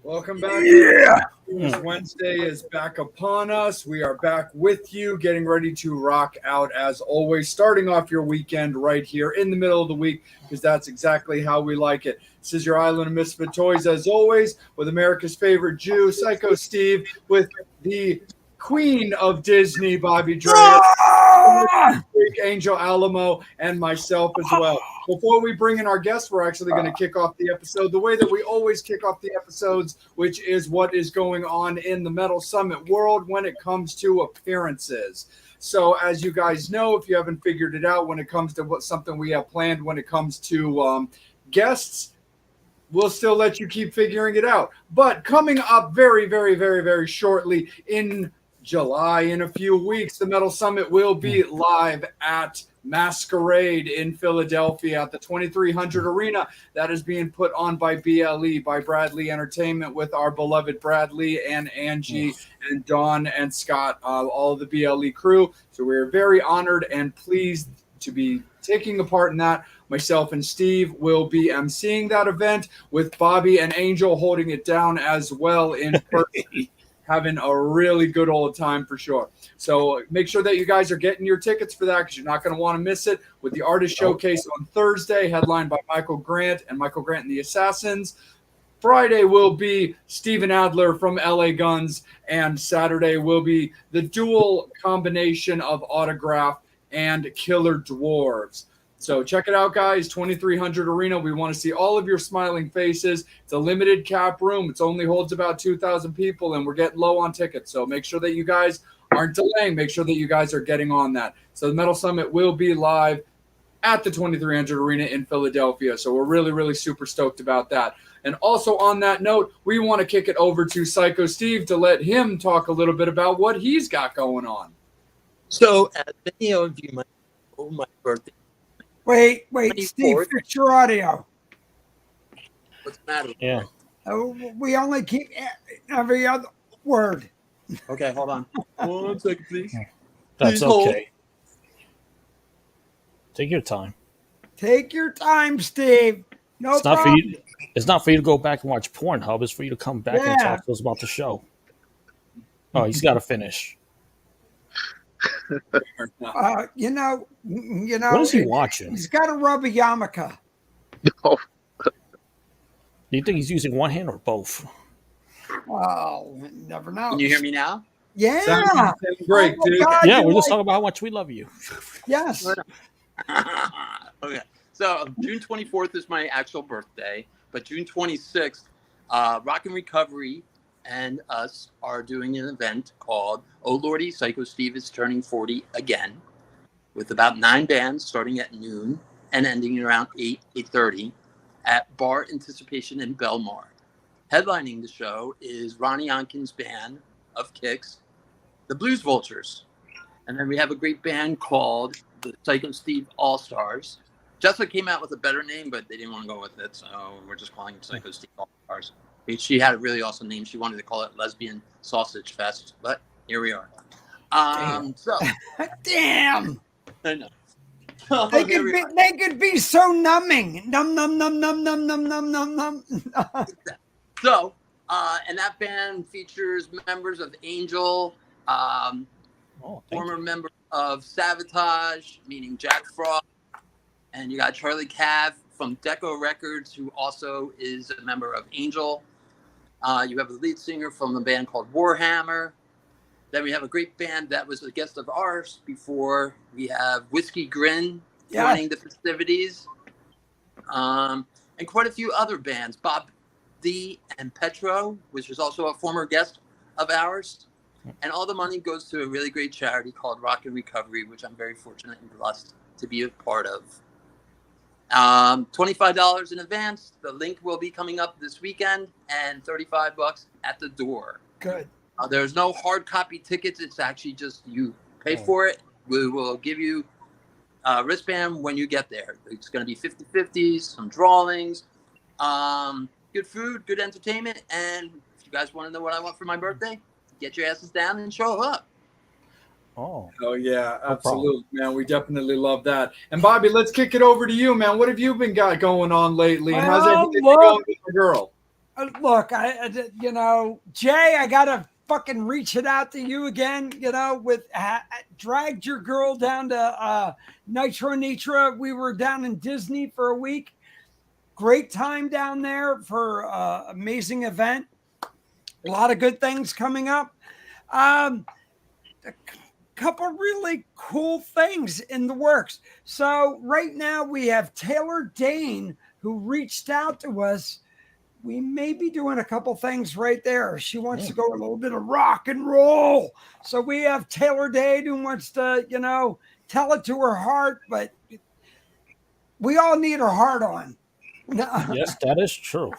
Welcome back. Yeah. Wednesday is back upon us. We are back with you, getting ready to rock out as always, starting off your weekend right here in the middle of the week, because that's exactly how we like it. This is your Island of Misfit Toys, as always, with America's favorite Jew, Psycho Steve, with the Queen of Disney, Bobby Drea, Angel Alamo, and myself as well. Before we bring in our guests, we're actually going to kick off the episode the way that we always kick off the episodes, which is what is going on in the Metal Summit world when it comes to appearances. So as you guys know, if you haven't figured it out when it comes to something we have planned when it comes to guests, we'll still let you keep figuring it out. But coming up very, very, very, very shortly in July, in a few weeks, the Metal Summit will be live at Masquerade in Philadelphia at the 2300 Arena. That is being put on by BLE, by Bradley Entertainment, with our beloved Bradley and Angie and Dawn and Scott, all of the BLE crew. So we're very honored and pleased to be taking a part in that. Myself and Steve will be emceeing that event, with Bobby and Angel holding it down as well in person. Having a really good old time for sure. So make sure that you guys are getting your tickets for that, because you're not going to want to miss it, with the Artist Showcase on Thursday, headlined by Michael Grant and the Assassins. Friday will be Steven Adler from LA Guns, and Saturday will be the dual combination of Autograph and Killer Dwarves. So check it out, guys. 2300 Arena. We want to see all of your smiling faces. It's a limited cap room. It only holds about 2,000 people, and we're getting low on tickets. So make sure that you guys aren't delaying. Make sure that you guys are getting on that. So the Metal Summit will be live at the 2300 Arena in Philadelphia. So we're really, really super stoked about that. And also on that note, we want to kick it over to Psycho Steve to let him talk a little bit about what he's got going on. So as many of you might know, my birthday. Wait, Steve, fix your audio. What's the matter? Yeah. We only keep every other word. Okay, hold on. 1 second, please. That's Please hold. okay. Take your time. Take your time, Steve. No It's problem. It's not for you to go back and watch Pornhub. It's for you to come back and talk to us about the show. Oh, he's got to finish. You know. What is he watching? He's got to rub a yarmulke. Do you think he's using one hand or both? Well, never know. Can you hear me now? Yeah. Sounds great, dude. God, Yeah, we're just talking about how much we love you. Yes. Okay. So June 24th is my actual birthday, but June 26th, Rock and Recovery and us are doing an event called Oh Lordy, Psycho Steve is turning 40 again, with about 9 bands starting at noon and ending around 8:30 at Bar Anticipation in Belmar. Headlining the show is Ronnie Onken's band of Kicks, the Blues Vultures. And then we have a great band called the Psycho Steve All-Stars. Jessica came out with a better name, but they didn't want to go with it, so we're just calling it Psycho Steve All-Stars. She had a really awesome name. She wanted to call it Lesbian Sausage Fest, but here we are. So Damn. I know. They could be so numbing. Num. So, and that band features members of Angel, former member of Sabotage, meaning Jack Frost, and you got Charlie Cav from Deco Records, who also is a member of Angel. You have the lead singer from a band called Warhammer. Then we have a great band that was a guest of ours before. We have Whiskey Grin joining the festivities. and quite a few other bands. Bob D and Petro, which is also a former guest of ours. And all the money goes to a really great charity called Rock and Recovery, which I'm very fortunate and blessed to be a part of. $25 in advance. The link will be coming up this weekend, and $35 at the door. Good. There's no hard copy tickets. It's actually just you pay for it. We will give you a wristband when you get there. It's going to be 50-50s, some drawings, good food, good entertainment. And if you guys want to know what I want for my birthday, get your asses down and show up. Oh yeah, absolutely, man. We definitely love that. And Bobby, let's kick it over to you, man. What have you been got going on lately? And how's everything going with the girl? Look, Jay, I gotta fucking reach it out to you again. With dragged your girl down to Nitro Nitra. We were down in Disney for a week. Great time down there for amazing event. A lot of good things coming up. A couple really cool things in the works. So right now we have Taylor Dane, who reached out to us. We may be doing a couple things right there. She wants to go a little bit of rock and roll. So we have Taylor Dane who wants to, tell it to her heart, but we all need her heart on. Yes, that is true.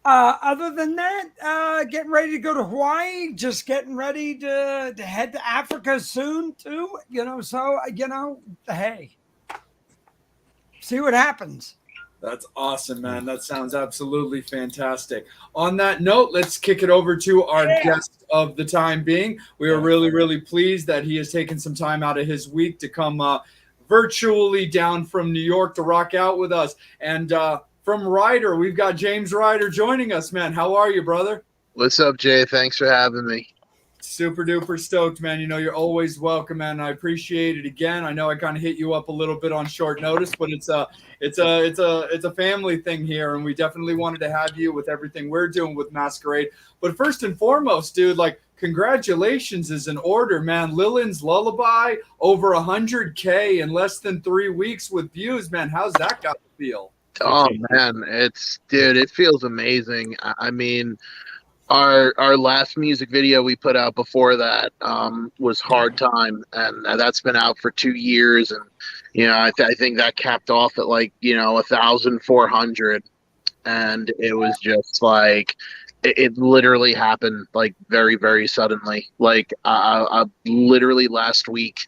Other than that, getting ready to go to Hawaii, just getting ready to head to Africa soon too, hey, see what happens. That's awesome, man. That sounds absolutely fantastic. On that note, let's kick it over to our guest of the time being. We are really, really pleased that he has taken some time out of his week to come virtually down from New York to rock out with us. And from Ryder, we've got James Ryder joining us, man. How are you, brother? What's up, Jay? Thanks for having me. Super duper stoked, man. You're always welcome, man. I appreciate it again. I know I kind of hit you up a little bit on short notice, but it's a family thing here, and we definitely wanted to have you with everything we're doing with Masquerade. But first and foremost, dude, congratulations is in order, man. Lillian's Lullaby over 100K in less than 3 weeks with views, man. How's that got to feel? Oh man, it feels amazing. I mean, our last music video we put out before that was Hard Time, and that's been out for 2 years, and I think that capped off at 1,400, and it was just it literally happened very, very suddenly. I literally last week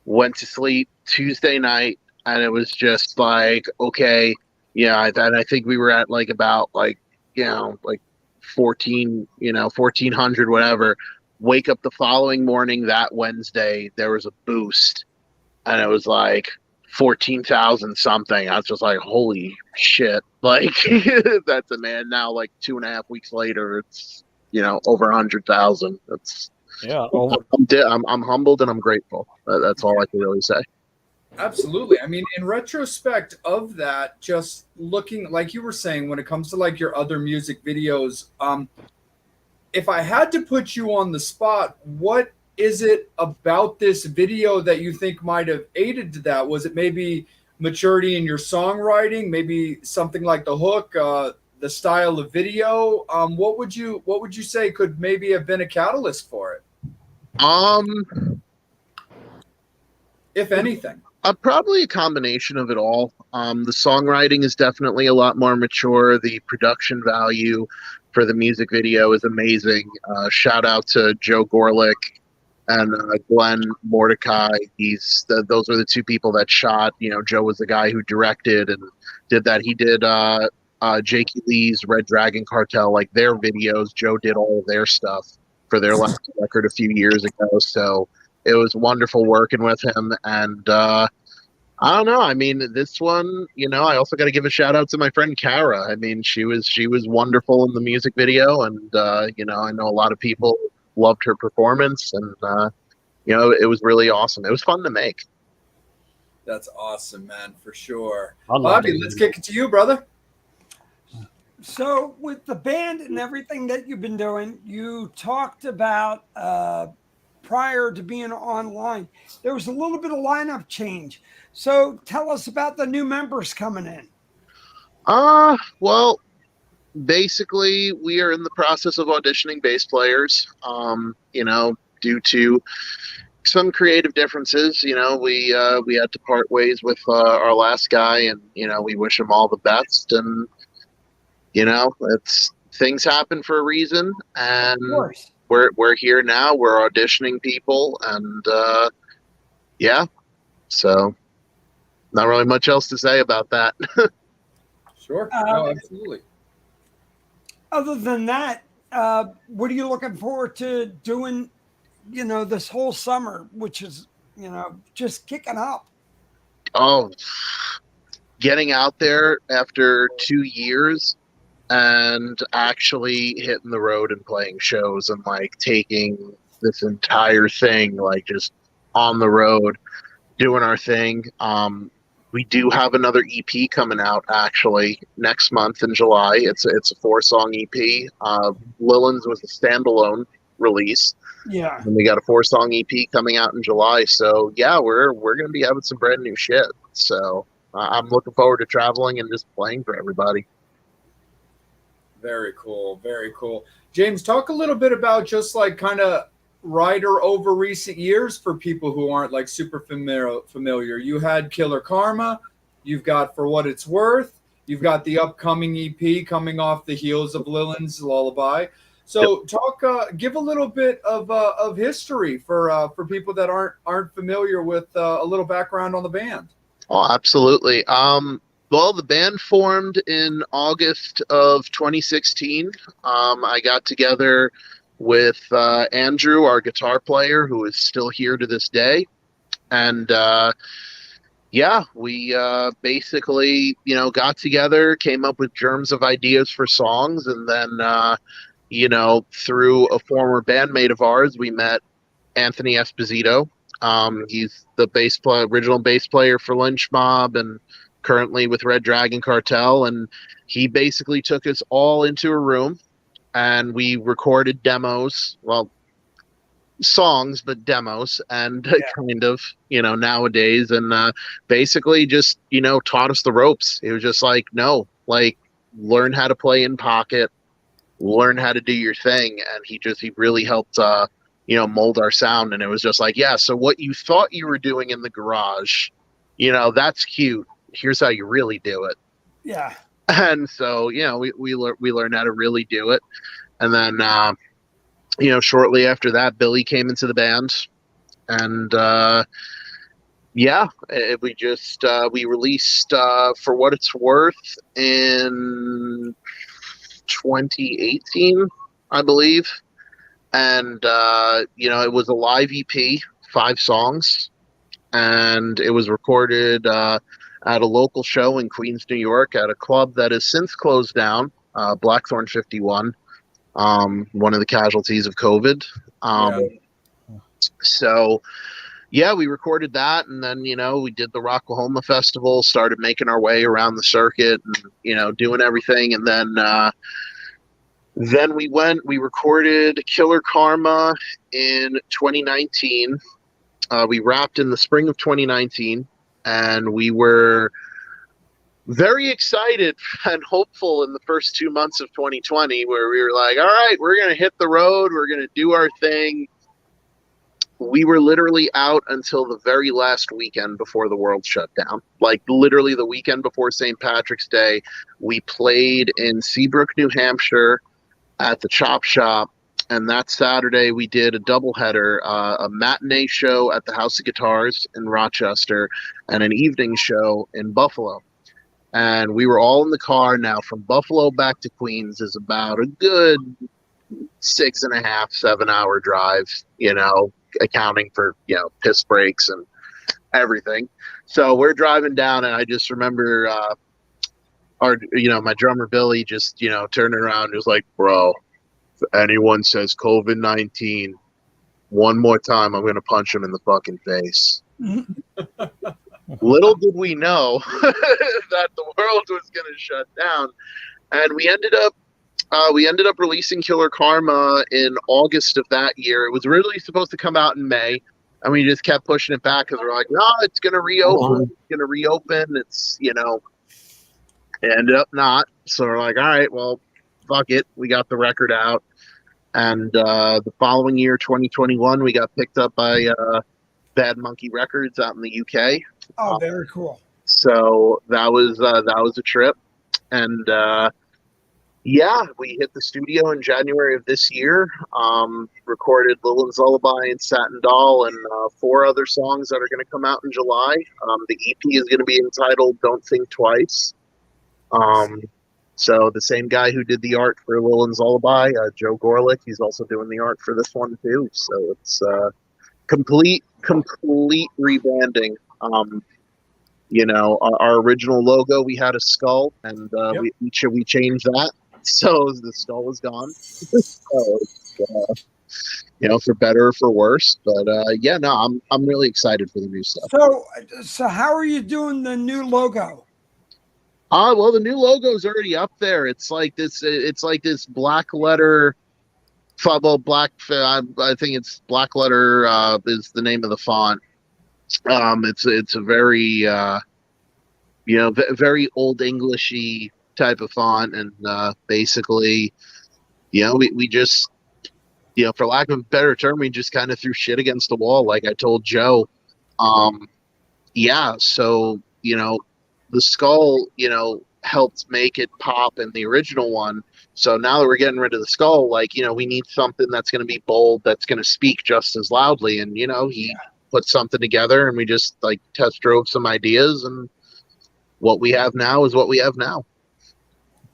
went to sleep Tuesday night, and it was just okay. Yeah, and I think we were at about 1,400, whatever. Wake up the following morning that Wednesday, there was a boost, and it was 14,000 something. I was just holy shit! That's a man. Now 2.5 weeks later, it's over 100,000. That's I'm humbled and I'm grateful. That's all I can really say. Absolutely. I mean, in retrospect of that, just looking, like you were saying, when it comes to your other music videos, if I had to put you on the spot, what is it about this video that you think might have aided to that? Was it maybe maturity in your songwriting, maybe something like the hook, the style of video? What would you say could maybe have been a catalyst for it? If anything. Probably a combination of it all. The songwriting is definitely a lot more mature. The production value for the music video is amazing. Shout out to Joe Gorlick and Glenn Mordecai. Those are the two people that shot. Joe was the guy who directed and did that. He did Jakey Lee's Red Dragon Cartel, their videos. Joe did all of their stuff for their last record a few years ago. So it was wonderful working with him, and I don't know. I mean, this one, I also got to give a shout out to my friend Kara. I mean, she was wonderful in the music video, and I know a lot of people loved her performance, and it was really awesome. It was fun to make. That's awesome, man, for sure. Bobby, let's kick it to you, brother. So with the band and everything that you've been doing, you talked about prior to being online, there was a little bit of lineup change. So tell us about the new members coming in. Well, basically, we are in the process of auditioning bass players. Due to some creative differences, we had to part ways with our last guy, and we wish him all the best. And it's things happen for a reason, and Of course. we're here now. We're auditioning people, and yeah, so not really much else to say about that. Sure. No, absolutely. Other than that, what are you looking forward to doing, this whole summer, which is, just kicking up? Oh, getting out there after 2 years and actually hitting the road and playing shows and like taking this entire thing like just on the road doing our thing. We do have another EP coming out actually next month in July. It's a 4-song EP. Lillin's was a standalone release. Yeah. And we got a 4-song EP coming out in July. So yeah, we're gonna be having some brand new shit. So I'm looking forward to traveling and just playing for everybody. Very cool. Very cool. James, talk a little bit about just like kind of Ryder over recent years for people who aren't like super familiar. You had Killer Karma. You've got For What It's Worth. You've got the upcoming EP coming off the heels of Lillin's Lullaby. So give a little bit of history for people that aren't familiar with a little background on the band. Oh, absolutely. Well, the band formed in August of 2016. I got together with Andrew, our guitar player, who is still here to this day. And we basically, got together, came up with germs of ideas for songs. And then, through a former bandmate of ours, we met Anthony Esposito. He's the original bass player for Lynch Mob and currently with Red Dragon Cartel. And he basically took us all into a room and we recorded demos, well, songs, but demos, and kind of, nowadays, and basically just, taught us the ropes. It was just like, no, like, learn how to play in pocket, learn how to do your thing. And he really helped, mold our sound. And it was just like, yeah, so what you thought you were doing in the garage, that's cute. Here's how you really do it. Yeah. And so, we learned how to really do it. And then, shortly after that, Billy came into the band. And, we released For What It's Worth in 2018, I believe. And, it was a live EP, 5 songs. And it was recorded at a local show in Queens, New York, at a club that has since closed down, Blackthorn 51, one of the casualties of COVID. So, we recorded that, and then, we did the Rocklahoma Festival, started making our way around the circuit, and, doing everything. And then we recorded Killer Karma in 2019. We wrapped in the spring of 2019. And we were very excited and hopeful in the first 2 months of 2020, where we were like, all right, we're going to hit the road. We're going to do our thing. We were literally out until the very last weekend before the world shut down. Like literally the weekend before St. Patrick's Day, we played in Seabrook, New Hampshire at the Chop Shop. And that Saturday, we did a doubleheader, a matinee show at the House of Guitars in Rochester and an evening show in Buffalo. And we were all in the car. Now, from Buffalo back to Queens is about a good 6.5, 7 hour drive, accounting for, piss breaks and everything. So we're driving down, and I just remember my drummer, Billy, just, turning around and was like, bro, if anyone says COVID-19 one more time, I'm going to punch him in the fucking face. Little did we know that the world was going to shut down. And we ended up releasing Killer Karma in August of that year. It was originally supposed to come out in May, and we just kept pushing it back because we're like, no, it's going to reopen. It's going to reopen. It's, It ended up not. So we're like, all right, well, fuck it. We got the record out. And the following year, 2021, we got picked up by Bad Monkey Records out in the UK. Oh, very cool. So that was a trip. And yeah, we hit the studio in January of this year. Recorded Lillin's Lullaby and Satin Doll and 4 other songs that are going to come out in July. The EP is going to be entitled Don't Think Twice. So the same guy who did the art for Lillin's Lullaby, Joe Gorlick, he's also doing the art for this one too. So it's complete rebranding. Our original logo, we had a skull, and we changed that. So the skull is gone. So, for better or for worse. But I'm really excited for the new stuff. So how are you doing the new logo? Well, the new logo is already up there. It's like this black letter. Black. I think it's black letter is the name of the font. It's a very very old Englishy type of font, and basically, we just, for lack of a better term, we just kind of threw shit against the wall, like I told Joe. So the skull, helped make it pop in the original one. So now that we're getting rid of the skull, we need something that's going to be bold, that's going to speak just as loudly. And he put something together, and we just test drove some ideas, and what we have now is what we have now.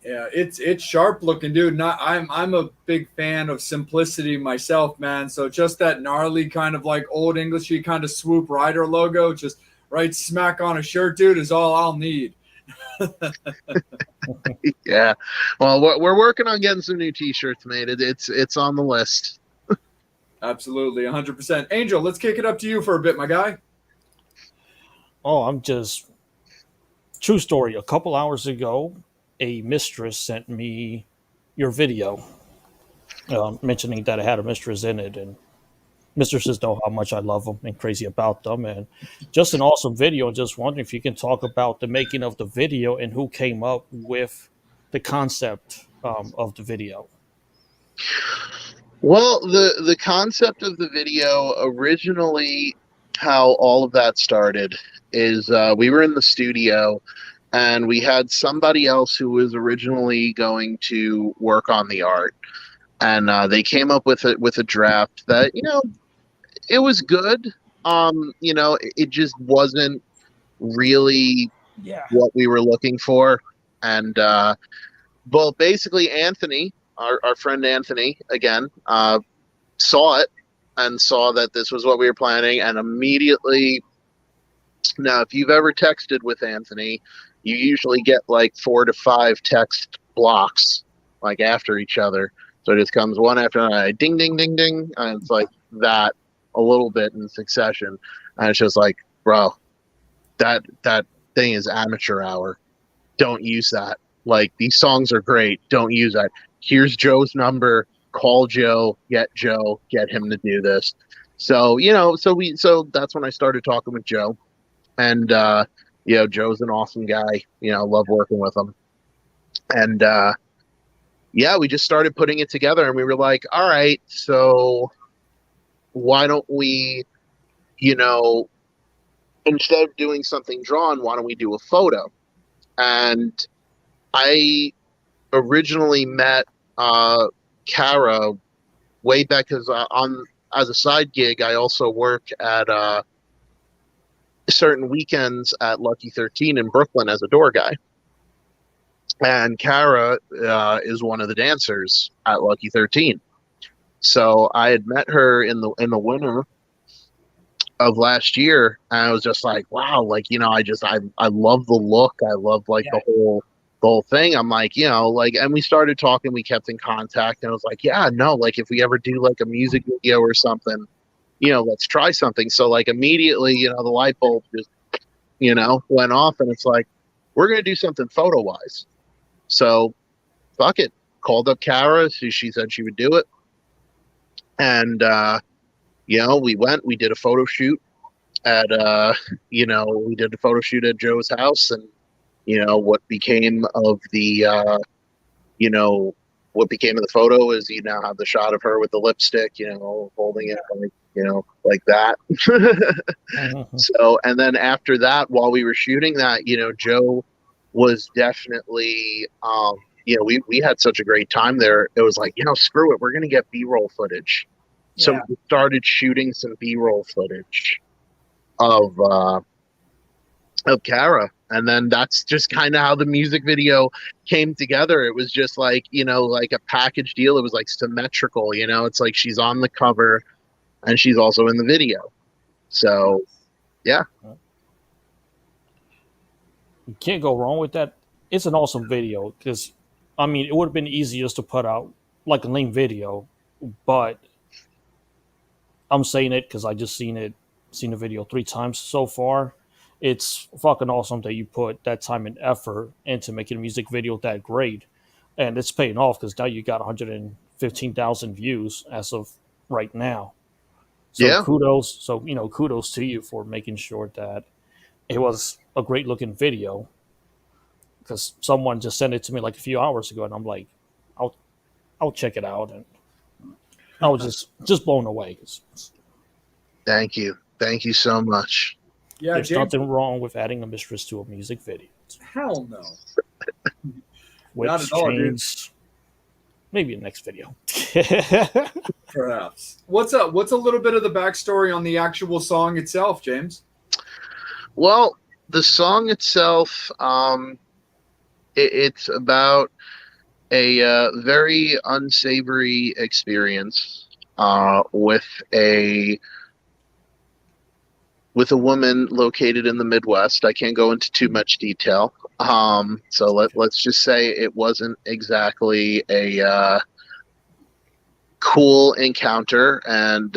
Yeah, it's sharp looking, dude. I'm a big fan of simplicity myself, man. So just that gnarly kind of old Englishy kind of swoop Ryder logo, just right smack on a shirt, dude, is all I'll need. Yeah, well, we're working on getting some new T-shirts made. It's on the list. Absolutely, 100%. Angel, let's kick it up to you for a bit, my guy. Oh, true story. A couple hours ago, a mistress sent me your video, mentioning that it had a mistress in it, and mistresses know how much I love them and crazy about them, and just an awesome video. Just wondering if you can talk about the making of the video and who came up with the concept of the video. Well, the concept of the video, originally, how all of that started is we were in the studio, and we had somebody else who was originally going to work on the art, and they came up with a draft that it was good. It just wasn't really what we were looking for, and well, basically, Anthony, our friend Anthony, again, saw it and saw that this was what we were planning, and immediately. Now, if you've ever texted with Anthony, you usually get 4 to 5 text blocks after each other. So it just comes one after another, ding, ding, ding, ding, and it's like that a little bit in succession. And it's just like, bro, that thing is amateur hour. Don't use that. These songs are great. Don't use that. Here's Joe's number. Call Joe. Get him to do this. So so that's when I started talking with Joe. And Joe's an awesome guy. Love working with him. And we just started putting it together, and we were like, all right, so why don't we, instead of doing something drawn, why don't we do a photo? And I originally met Kara way back, because as a side gig, I also work at certain weekends at Lucky 13 in Brooklyn as a door guy. And Kara is one of the dancers at Lucky 13. So I had met her in the winter of last year, and I was just like, wow, I love the look. I love the whole thing. I'm like, and we started talking, we kept in contact, and I was like, if we ever do a music video or something, let's try something. So immediately, the light bulb just, went off, and it's like, we're going to do something photo wise. So fuck it. Called up Kara. She said she would do it. And, we did a photo shoot at, we did a photo shoot at Joe's house, and what became of the what became of the photo is you now have the shot of her with the lipstick, holding it like that. So, and then after that, while we were shooting that, Joe was definitely, we had such a great time there. It was like, screw it, we're going to get B-roll footage. So Yeah. we started shooting some B-roll footage of Kara. And then that's just kind of how the music video came together. It was just like, like a package deal. It was like symmetrical, it's like she's on the cover and she's also in the video. So, yeah. You can't go wrong with that. It's an awesome video because, I mean, it would have been easy just to put out like a lame video, but I'm saying it because I just seen the video 3 times so far. It's fucking awesome that you put that time and effort into making a music video that great, and it's paying off because now you got 115,000 views as of right now. So Yeah. kudos to you for making sure that it was a great looking video. Because someone just sent it to me like a few hours ago, and I'm like, I'll check it out, and I was just blown away. Thank you so much. Yeah, There's James, nothing wrong with adding a mistress to a music video. hell no. Whips, Not at all, dude. chains, maybe a next video. Perhaps. What's a little bit of the backstory on the actual song itself, James? Well, the song itself, it's about a very unsavory experience with a woman located in the Midwest. I can't go into too much detail. So let's just say it wasn't exactly a cool encounter, and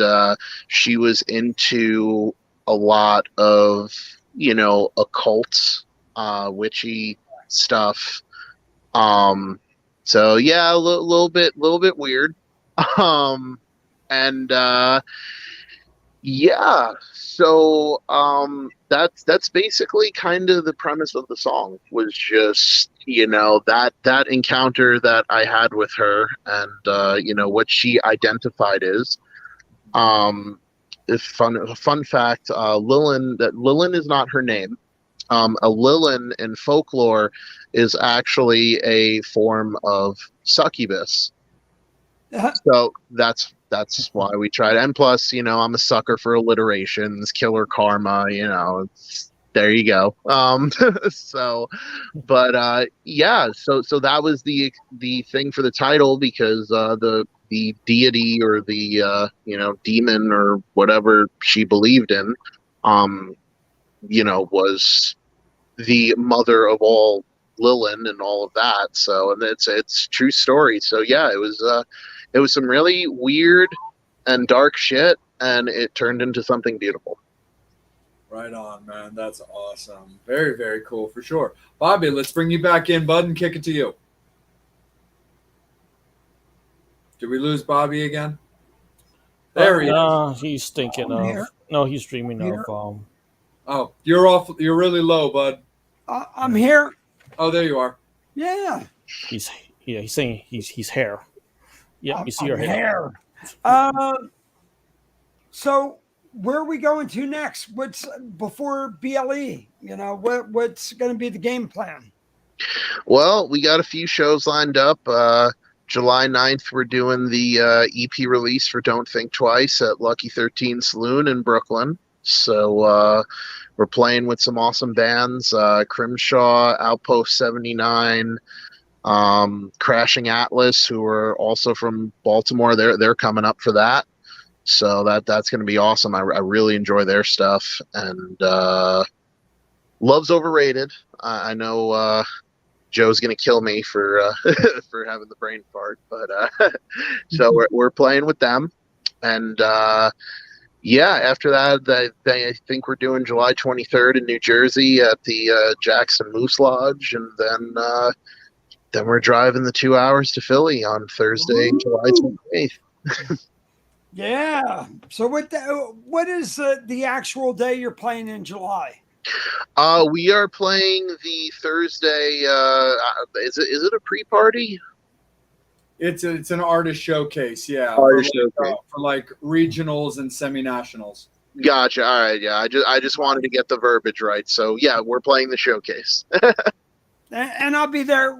she was into a lot of occult, witchy stuff. So yeah, a little bit weird. And yeah, so that's basically kind of the premise of the song, was just that encounter that I had with her, and what she identified as. Fun fact, Lilin is not her name. A Lilin in folklore is actually a form of succubus. So that's why we tried. And plus, I'm a sucker for alliterations, killer karma, there you go. So, but yeah, so that was the thing for the title, because the deity, or the demon, or whatever she believed in, was the mother of all Lilin and all of that. So, and it's true story. So yeah, it was some really weird and dark shit, and it turned into something beautiful. Right on, man. That's awesome. Very, very cool, for sure. Bobby, let's bring you back in, bud, and kick it to you. Did we lose Bobby again? There he is. He's thinking of. Here. No, he's dreaming Here. of. Oh, you're off. You're really low, bud. I'm here. Oh, there you are. Yeah. He's saying he's hair. Yeah, you see your I'm hair. So where are we going to next? What's before BLE? What's going to be the game plan? Well, we got a few shows lined up. July 9th, we're doing the EP release for Don't Think Twice at Lucky 13 Saloon in Brooklyn. So we're playing with some awesome bands, Crimshaw, Outpost 79, Crashing Atlas, who are also from Baltimore. They're coming up for that. So that's going to be awesome. I really enjoy their stuff. And Love's Overrated. I know Joe's going to kill me for for having the brain fart, but so we're playing with them. And yeah, after that, I think we're doing July 23rd in New Jersey at the Jackson Moose Lodge, and then we're driving the 2 hours to Philly on Thursday, July 28th. Yeah. So what is the actual day you're playing in July? We are playing the Thursday. Is it a pre-party? It's an artist showcase, yeah, Artist showcase. For like regionals and semi-nationals. Gotcha. All right. Yeah. I just wanted to get the verbiage right. So yeah, we're playing the showcase. And I'll be there.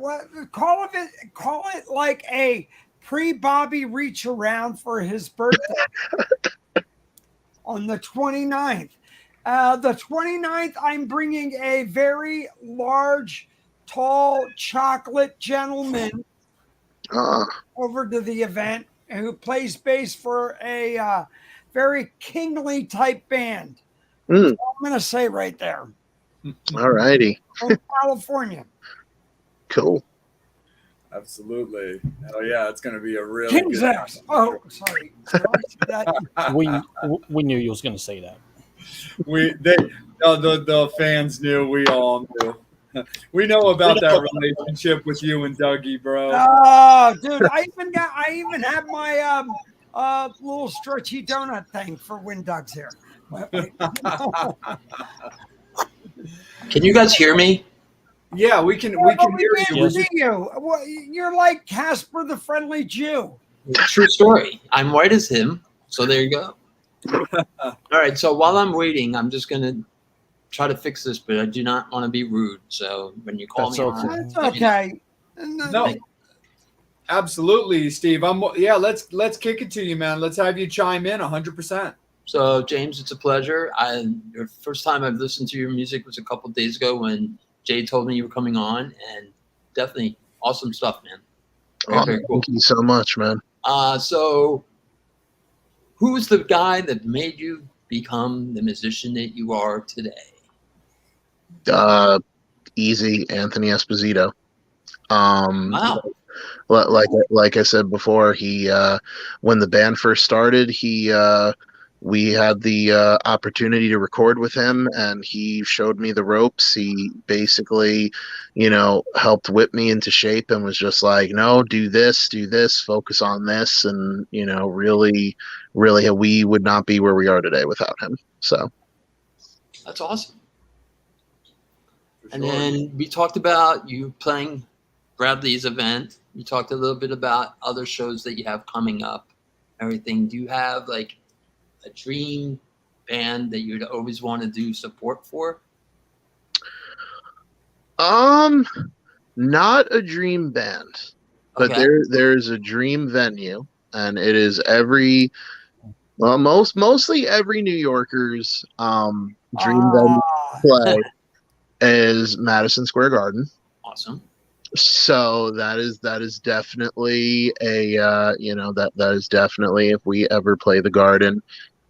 Call it like a pre-Bobby reach around for his birthday on the 29th. The 29th, I'm bringing a very large, tall, chocolate gentleman over to the event who plays bass for a very kingly type band. Mm. That's all I'm going to say right there. All righty. From California. Cool. Absolutely. Oh yeah, it's going to be a really King's good. ass. Oh, sorry. We knew you was going to say that. The fans knew. We all knew. We know about that relationship with you and Dougie, bro. Oh, dude, I even have my little stretchy donut thing for when Doug's here. Can you guys hear me? Yeah, we can hear you. We see you. Well, you're like Casper the Friendly Jew. True story. I'm white as him, so there you go. All right, so while I'm waiting, I'm just going to try to fix this, but I do not want to be rude. So when you call me on, That's okay. No. Absolutely, Steve. Let's kick it to you, man. Let's have you chime in 100%. So James, it's a pleasure. Your first time I've listened to your music was a couple of days ago when Jay told me you were coming on, and definitely awesome stuff, man. Very cool. Thank you so much, man. So who's the guy that made you become the musician that you are today? Easy, Anthony Esposito. Wow. Like I said before, he when the band first started, we had the opportunity to record with him, and he showed me the ropes. He basically, helped whip me into shape and was just like, no, do this, focus on this. And, really, we would not be where we are today without him. So That's awesome. And then we talked about you playing Bradley's event. You talked a little bit about other shows that you have coming up, everything. Do you have like a dream band that you'd always want to do support for? Not a dream band, but there's a dream venue, and it is mostly every New Yorker's dream venue to play is Madison Square Garden. Awesome. So that is definitely that is definitely, if we ever play the Garden.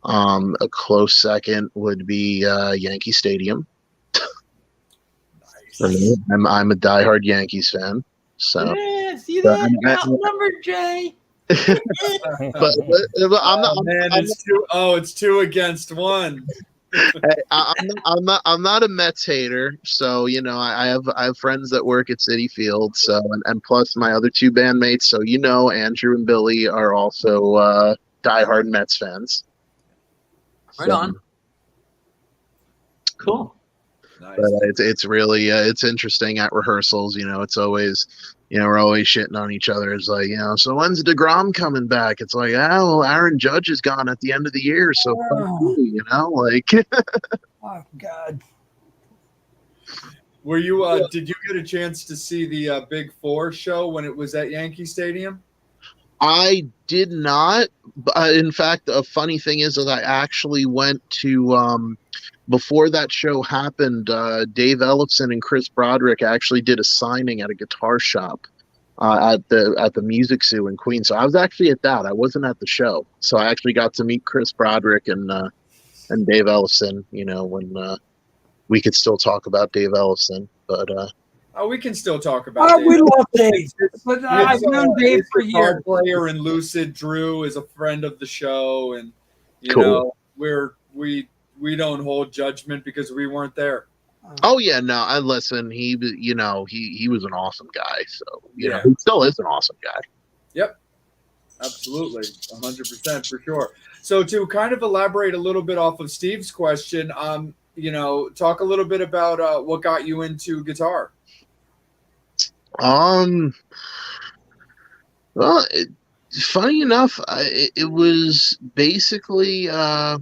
A close second would be Yankee Stadium. Nice. I'm a diehard Yankees fan. So yeah, see that? You're outnumbered, Jay. but I'm not. It's 2 against 1. I'm not a Mets hater, so I have friends that work at Citi Field, so and plus my other 2 bandmates, so Andrew and Billy are also diehard Mets fans. Right on. Cool. Nice. But it's really it's interesting at rehearsals. It's always we're always shitting on each other. It's like so when's DeGrom coming back? It's like well, Aaron Judge is gone at the end of the year, so like. Oh God. Were you? Did you get a chance to see the Big Four show when it was at Yankee Stadium? I did not. In fact, a funny thing is that I actually went to before that show happened. Dave Ellefson and Chris Broderick actually did a signing at a guitar shop at the Music Zoo in Queens. So I was actually at that. I wasn't at the show, so I actually got to meet Chris Broderick and Dave Ellefson. When we could still talk about Dave Ellefson, but. We can still talk about Dave. We love Dave. But I've known Dave for years. Player and Lucid Drew is a friend of the show, and Cool. we don't hold judgment because we weren't there. Oh yeah, no, I listen. He was an awesome guy. So he still is an awesome guy. Yep, absolutely, 100% for sure. So to kind of elaborate a little bit off of Steve's question, talk a little bit about what got you into guitar. Well, funny enough, it was basically I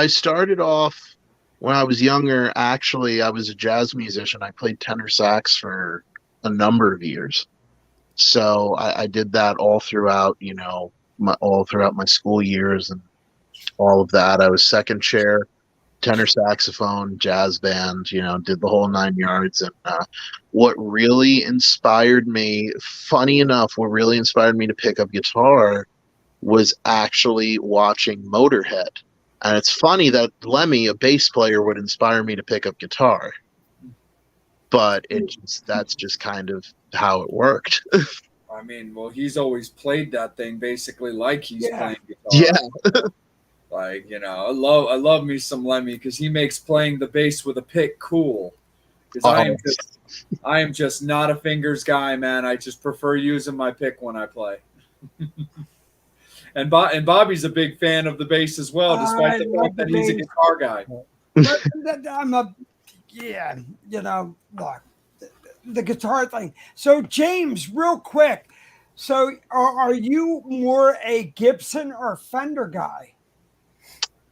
started off when I was younger. Actually, I was a jazz musician. I played tenor sax for a number of years. So I did that all throughout, all throughout my school years and all of that. I was second chair, tenor saxophone, jazz band, did the whole 9 yards. And what really inspired me, funny enough, what really inspired me to pick up guitar was actually watching Motorhead. And it's funny that Lemmy, a bass player, would inspire me to pick up guitar. But that's just kind of how it worked. I mean, well, he's always played that thing basically like he's playing guitar. Yeah. Like, I love me some Lemmy because he makes playing the bass with a pick cool. Because I am just not a fingers guy, man. I just prefer using my pick when I play. And Bobby's a big fan of the bass as well, despite the fact that he's a guitar guy. Look, the guitar thing. So, James, real quick. So, are you more a Gibson or Fender guy?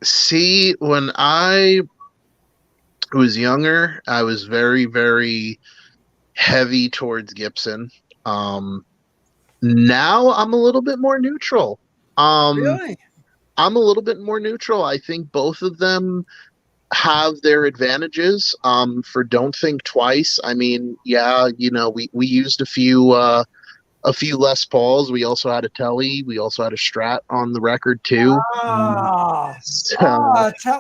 See, when I was younger, I was very, very heavy towards Gibson. Now I'm a little bit more neutral. Really? I'm a little bit more neutral. I think both of them have their advantages. For Don't Think Twice, I mean, we used a few Les Pauls. We also had a Telly. We also had a Strat on the record too.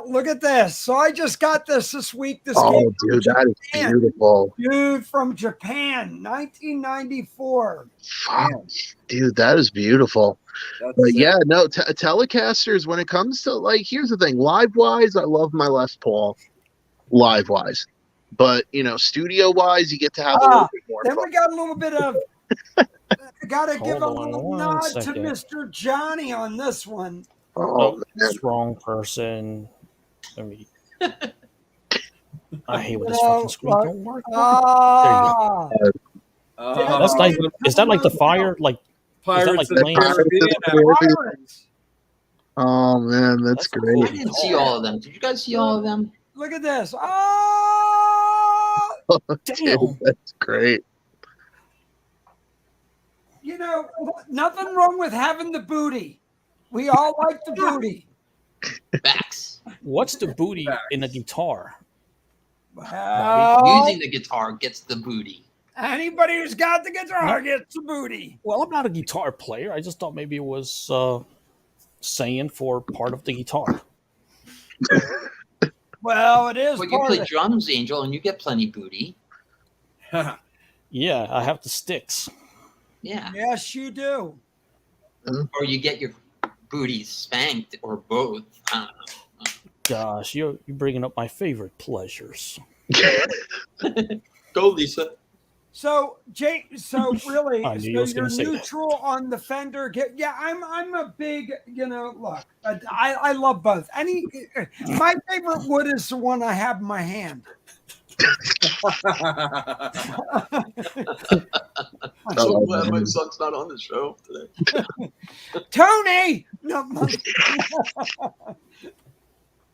Look at this. So I just got this week. Dude, that is beautiful. Dude, from Japan, 1994. Wow. Dude, that is beautiful. Telecasters, when it comes to, here's the thing. Live-wise, I love my Les Paul. Live-wise. But, studio-wise, you get to have a little bit more Then fun. we got a little bit of... Gotta give a little nod to Mr. Johnny on this one. That's wrong person. I mean, I hate when this fucking screen don't work. There you go. That's like, is that like the fire? Like, Pirates is that like Pirates. Oh man, that's great. I didn't see all of them. Did you guys see all of them? Look at this. Dude, that's great. Nothing wrong with having the booty. We all like the booty. Backs. What's the booty in a guitar? Well, Using the guitar gets the booty. Anybody who's got the guitar gets the booty. Well, I'm not a guitar player. I just thought maybe it was saying for part of the guitar. Well, it is. Well, you play drums, Angel, and you get plenty booty. Yeah, I have the sticks. Yeah. Yes, you do. Or you get your booty spanked, or both. I don't know. Gosh, you're bringing up my favorite pleasures. Go, Lisa. So, really, I knew you was you're gonna say neutral on the Fender. Yeah, I'm a big, look, I love both. My favorite wood is the one I have in my hand. I'm so glad my son's not on the show today. Tony! No,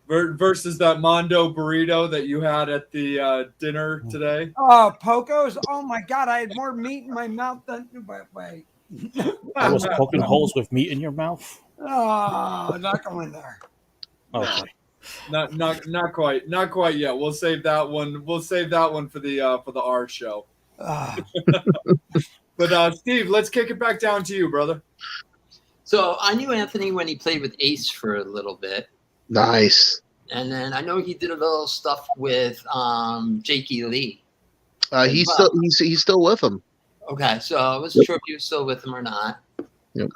versus that Mondo burrito that you had at the dinner today. Oh, Poco's! Oh my God, I had more meat in my mouth than. Wait. I was poking holes with meat in your mouth. Oh, not going there. Okay. Not quite yet. We'll save that one. We'll save that one for the R show. But Steve, let's kick it back down to you, brother. So I knew Anthony when he played with Ace for a little bit. Nice. And then I know he did a little stuff with Jakey Lee. He's still with him. Okay, so I wasn't sure if you were still with him or not. Yep.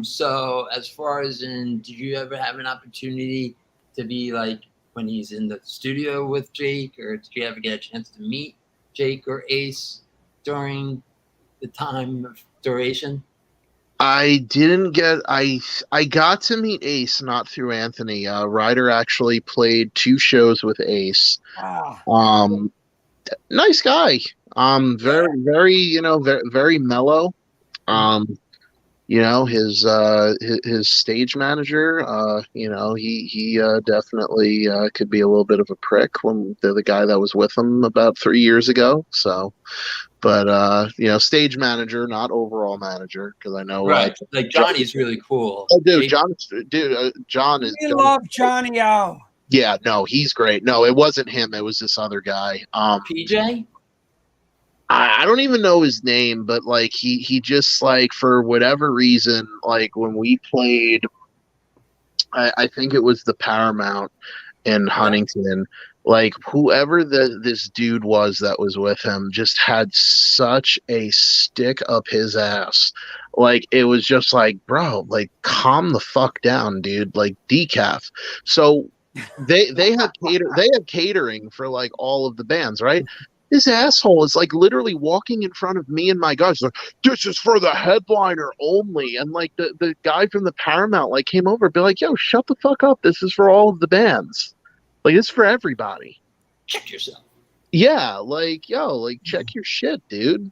So as far as did you ever have an opportunity to be like when he's in the studio with Jake, or did you ever get a chance to meet Jake or Ace during the time of duration? I didn't get. I got to meet Ace, not through Anthony. Ryder actually played 2 shows with Ace. Ah, Nice guy. Very, very, very mellow. His stage manager, he definitely could be a little bit of a prick when they're the guy that was with him about 3 years ago. So, but stage manager, not overall manager, because I know Right. Like Johnny's really cool. Oh, dude, John is. we love Johnny O. Yeah, no, he's great. No, it wasn't him. It was this other guy. PJ. I don't even know his name, but like he just like for whatever reason, like when we played, I think it was the Paramount in Huntington. Like whoever this dude was that was with him just had such a stick up his ass. Like it was just like, bro, like calm the fuck down, dude. Like decaf. So they had catering for like all of the bands, right? This asshole is like literally walking in front of me and my guys like, this is for the headliner only. And like the guy from the Paramount like came over and be like, yo, shut the fuck up. This is for all of the bands. Like it's for everybody. Check yourself. Yeah, like yo, like check your shit, dude.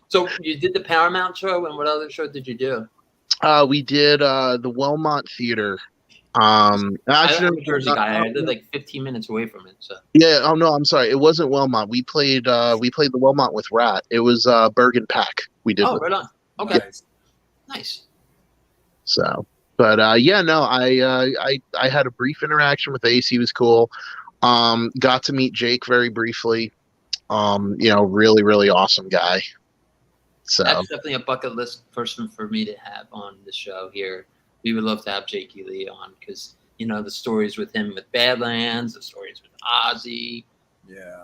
So you did the Paramount show, and what other show did you do? We did the Wellmont Theater. I'm a Jersey guy. I live like 15 minutes away from it. So yeah. Oh no, I'm sorry. It wasn't Wellmont. We played the Wellmont with Rat. It was Bergen Pack. We did. Oh, right on. Okay. Yeah. Nice. So, but yeah, no, I had a brief interaction with Ace. He was cool. Got to meet Jake very briefly. Really, really awesome guy. So That's definitely a bucket list person for me to have on the show here. We would love to have Jakey Lee on because the stories with him with Badlands, the stories with Ozzy,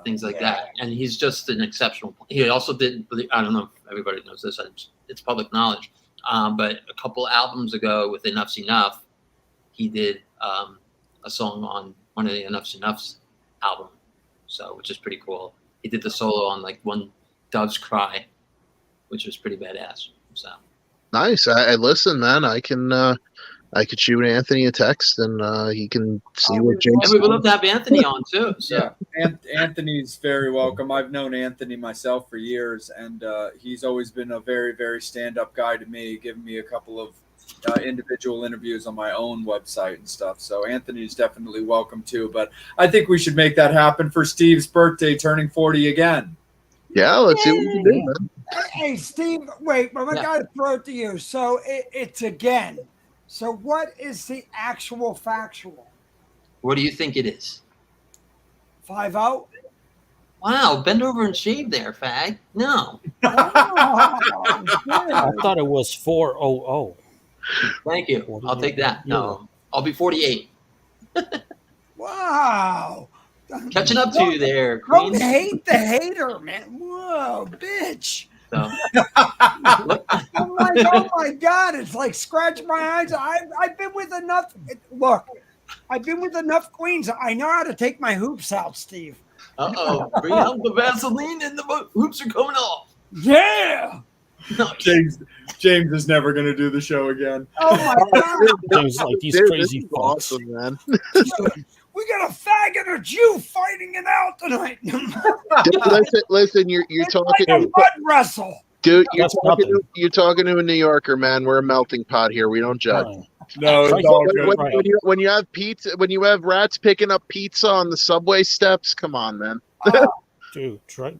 things like that, and he's just an exceptional. He also did. I don't know if everybody knows this. It's public knowledge. But a couple albums ago with Enough's Enough, he did a song on one of the Enough's Enough's album, so which is pretty cool. He did the solo on like One Dove's Cry, which was pretty badass. So nice. I listen, man. I could shoot Anthony a text and he can see what James. And we would love to have Anthony on too. So. Yeah, Anthony's very welcome. I've known Anthony myself for years, and he's always been a very, very stand-up guy to me, giving me a couple of individual interviews on my own website and stuff. So Anthony's definitely welcome too. But I think we should make that happen for Steve's birthday, turning 40 again. Yeah, let's see what we can do, man. Hey, Steve, wait, but I got to throw it to you. So it's again. So what is the actual factual? What do you think it is? 5-0? Wow, bend over and shave there, fag. No. I thought it was 400. Thank you. I'll take that. No, I'll be 48. Wow. Catching up to you there, Don't Queen. hate the hater, man. Whoa, bitch. So. Oh my God. It's like scratch my eyes. I've been with enough. Look, I've been with enough queens. I know how to take my hoops out, Steve. Bring out the Vaseline and the hoops are coming off. Yeah. Nice. James is never going to do the show again. Oh my God. There's like these crazy fucks. Awesome, man. We got a fag and a Jew fighting it out tonight. Dude, listen. You're It's talking, like a mud wrestle. dude. You're That's talking to a New Yorker, man. We're a melting pot here. We don't judge. Right. No, it's all good. When you have pizza, when you have rats picking up pizza on the subway steps, come on, man. Dude, right.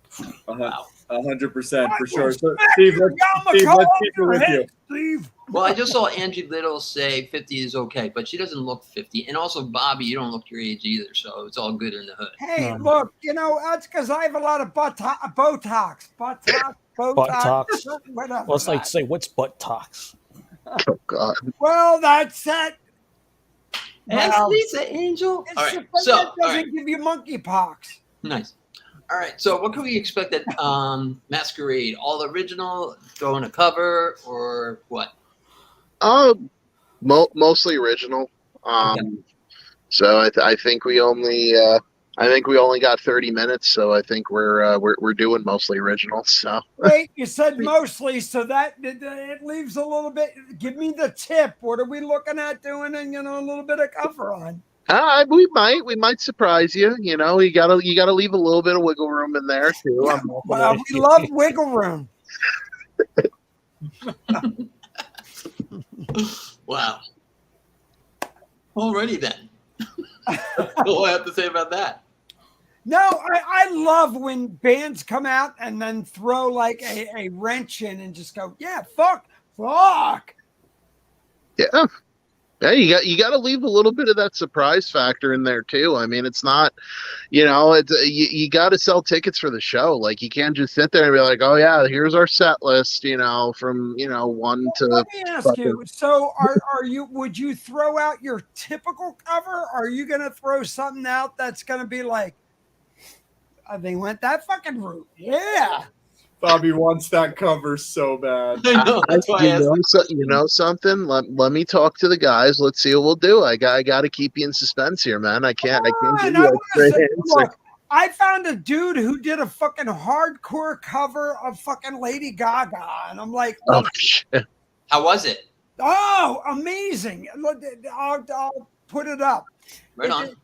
100% for sure. So, Smack Steve, your let's yarmulke keep it over with your you. head, Steve. Well, I just saw Angie Little say 50 is okay, but she doesn't look 50. And also, Bobby, you don't look your age either, so it's all good in the hood. Hey, look, that's because I have a lot of Botox. Botox. Whatever. Well, it's like say, what's buttocks? Oh God. Well, that's it. Ask Well, Lisa Angel. It's All the right, thing so that all doesn't right, give you monkeypox. nice. All right, so what can we expect at Masquerade? All original, throwing a cover, or what? Mostly original. So I think we only I think we only got 30 minutes, so I think we're doing mostly originals. So Wait, you said mostly, so that it leaves a little bit. Give me the tip. What are we looking at doing? And a little bit of cover on. we might surprise you. You gotta leave a little bit of wiggle room in there too. Yeah, well, we love wiggle room. Wow. Alrighty then. All I have to say about that. No, I love when bands come out and then throw like a wrench in and just go, yeah, fuck. Yeah. Yeah, you got to leave a little bit of that surprise factor in there too. I mean, it's not, you got to sell tickets for the show. Like you can't just sit there and be like, oh yeah, here's our set list, from one to. Let me ask you. So, would you throw out your typical cover? Or are you going to throw something out that's going to be like, they went that fucking route? Yeah. Bobby wants that cover so bad. I know, that's why I asked. Something. Let me talk to the guys. Let's see what we'll do. I got to keep you in suspense here, man. I can't give you a straight answer. Look, I found a dude who did a fucking hardcore cover of fucking Lady Gaga, and I'm like, oh shit. How was it? Oh, amazing! I'll put it up. Right on.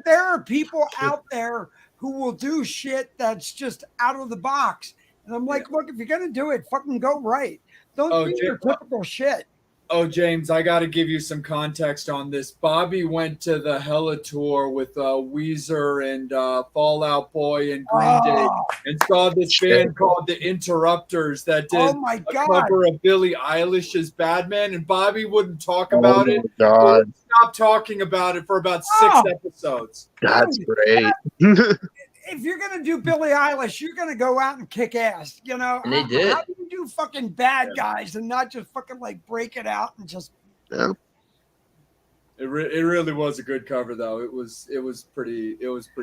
There are people out there who will do shit that's just out of the box. And I'm like, look, if you're going to do it, fucking go right. Don't do your typical shit. Oh, James, I got to give you some context on this. Bobby went to the Hella tour with Weezer and Fall Out Boy and Green Day and saw this band called The Interrupters that did a cover of Billie Eilish's Bad Man, and Bobby wouldn't talk about it. God. Stopped talking about it for about 6 episodes. That's great. If you're going to do Billie Eilish, you're going to go out and kick ass, And they did. How do you do fucking Bad Guys and not just fucking like break it out and just. Yeah. It really was a good cover though. It was pretty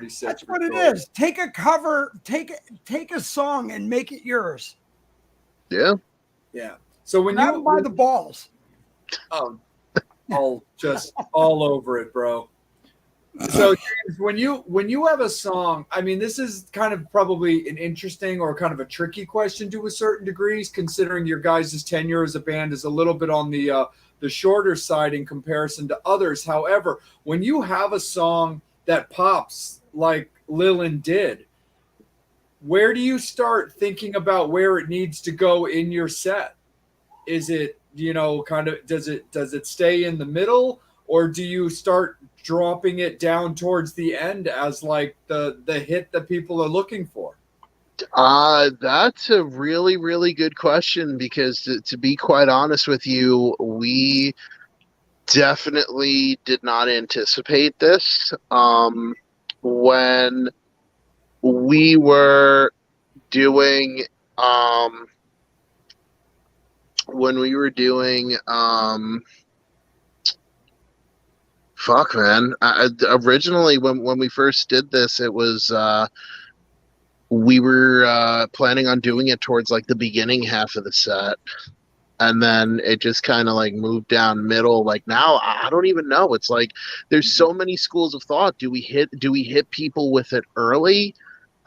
sick. That's what it is. Take a cover, take a song and make it yours. Yeah. Yeah. So when you buy the balls. All just all over it, bro. So James, when you have a song, I mean, this is kind of probably an interesting or kind of a tricky question to a certain degree, considering your guys' tenure as a band is a little bit on the shorter side in comparison to others. However, when you have a song that pops like Lilin did, where do you start thinking about where it needs to go in your set? Is it, kind of, does it stay in the middle, or do you start dropping it down towards the end as like the hit that people are looking for? That's a really, really good question, because to be quite honest with you, we definitely did not anticipate this. When we were doing fuck, man. Originally, when we first did this, it was we were planning on doing it towards like the beginning half of the set, and then it just kind of like moved down middle. Like now, I don't even know. It's like there's so many schools of thought. Do we hit people with it early,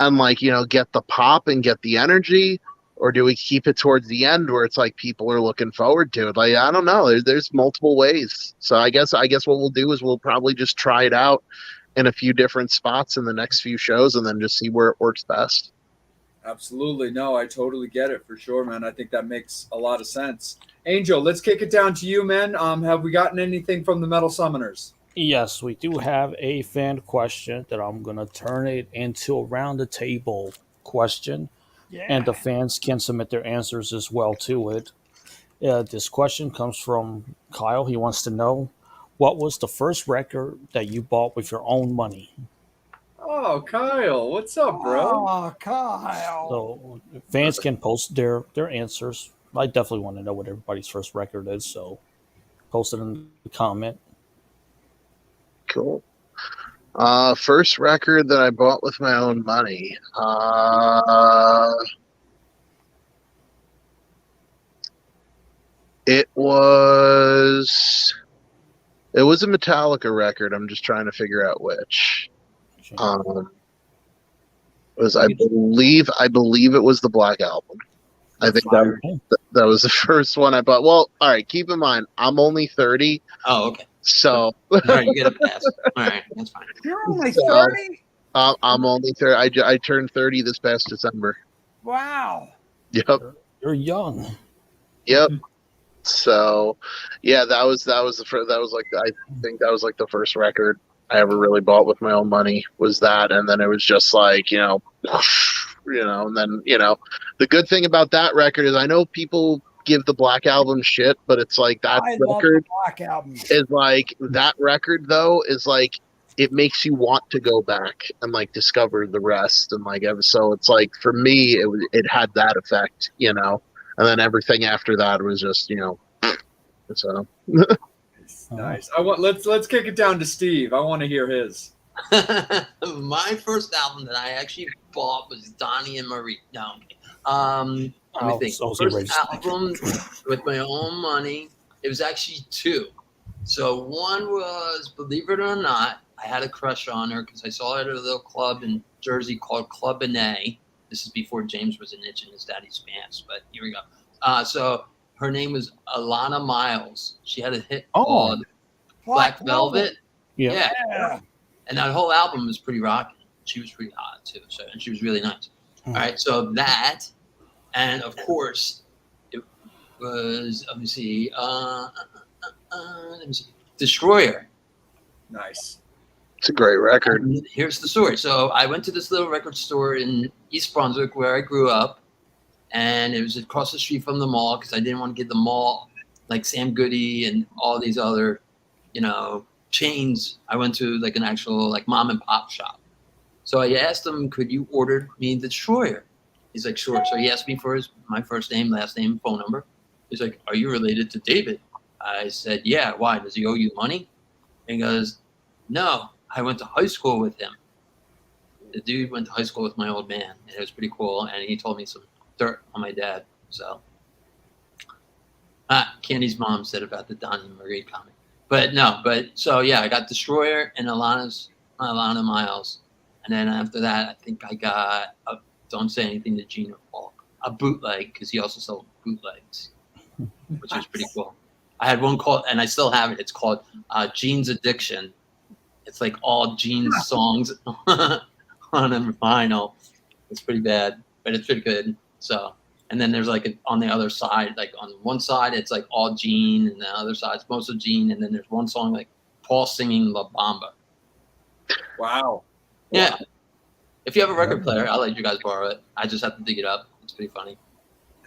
and like get the pop and get the energy? Or do we keep it towards the end where it's like people are looking forward to it? Like, I don't know. There's multiple ways. So I guess what we'll do is we'll probably just try it out in a few different spots in the next few shows and then just see where it works best. Absolutely. No, I totally get it for sure, man. I think that makes a lot of sense. Angel, let's kick it down to you, man. Have we gotten anything from the Metal Summoners? Yes, we do have a fan question that I'm going to turn it into a round the table question. Yeah. And the fans can submit their answers as well to it. This question comes from Kyle. He wants to know, what was the first record that you bought with your own money? Oh, Kyle. What's up, bro? Oh, Kyle. So fans can post their answers. I definitely want to know what everybody's first record is, so post it in the comment. Cool. First record that I bought with my own money. It was It was a Metallica record. I'm just trying to figure out which. I believe it was the Black Album. I think that was the first one I bought. Well, all right. Keep in mind, I'm only 30. Oh, okay. So all right, you get a pass. All right, that's fine. You're only 30? I'm only 30. I turned 30 this past December. Wow. Yep. You're young. Yep. So, yeah, that was I think that was like the first record I ever really bought with my own money was that, and then it was just like, and then the good thing about that record is I know people give the Black Album shit, but it's like that record Black Album is like that record though is like it makes you want to go back and like discover the rest and like so it's like for me it had that effect, and then everything after that was just so. Nice. Let's kick it down to Steve. I want to hear his. My first album that I actually bought was Donnie and Marie. No, let me think. First album with my own money. It was actually two. So one was, believe it or not, I had a crush on her because I saw her at a little club in Jersey called Club A. This is before James was an itch in his daddy's pants, but here we go. So her name was Alana Miles. She had a hit called Black Velvet. Yeah. And that whole album was pretty rocking. She was pretty hot too. So, and she was really nice. All right. So that, and of course, it was, let me see, Destroyer. Nice. It's a great record. And here's the story. So I went to this little record store in East Brunswick where I grew up. And it was across the street from the mall because I didn't want to get the mall like Sam Goody and all these other, chains. I went to like an actual like mom and pop shop. So I asked him, could you order me the Destroyer? He's like, sure. So he asked me for my first name, last name, phone number. He's like, are you related to David? I said, yeah. Why? Does he owe you money? And he goes, no, I went to high school with him. The dude went to high school with my old man, and it was pretty cool. And he told me some dirt on my dad. So Candy's mom said about the Donnie and Marie comic. So yeah, I got Destroyer and Alana Miles. And then after that, I think I got Don't Say Anything to Gene or Paul, a bootleg, because he also sold bootlegs, which was pretty cool. I had one called, and I still have it. It's called Gene's Addiction. It's like all Gene's songs on a vinyl. It's pretty bad, but it's pretty good. So, and then there's like on the other side, like on one side, it's like all Gene, and the other side, it's most of Gene. And then there's one song like Paul singing La Bamba. Wow. Yeah. If you have a record player, I'll let you guys borrow it. I just have to dig it up. It's pretty funny.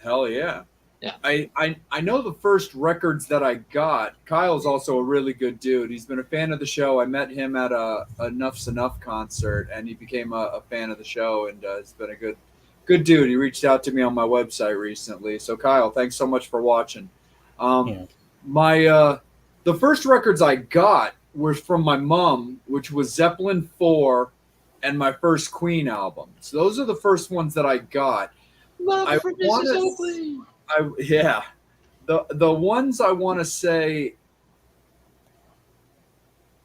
Hell yeah. Yeah. I know the first records that I got. Kyle's also a really good dude. He's been a fan of the show. I met him at a Enough's Enough concert, and he became a fan of the show, and has been a good dude. He reached out to me on my website recently. So Kyle, thanks so much for watching. The first records I got were from my mom, which was Zeppelin 4 and my first Queen album. So those are the first ones that I got. Love for Mrs. Oakley. The ones I want to say,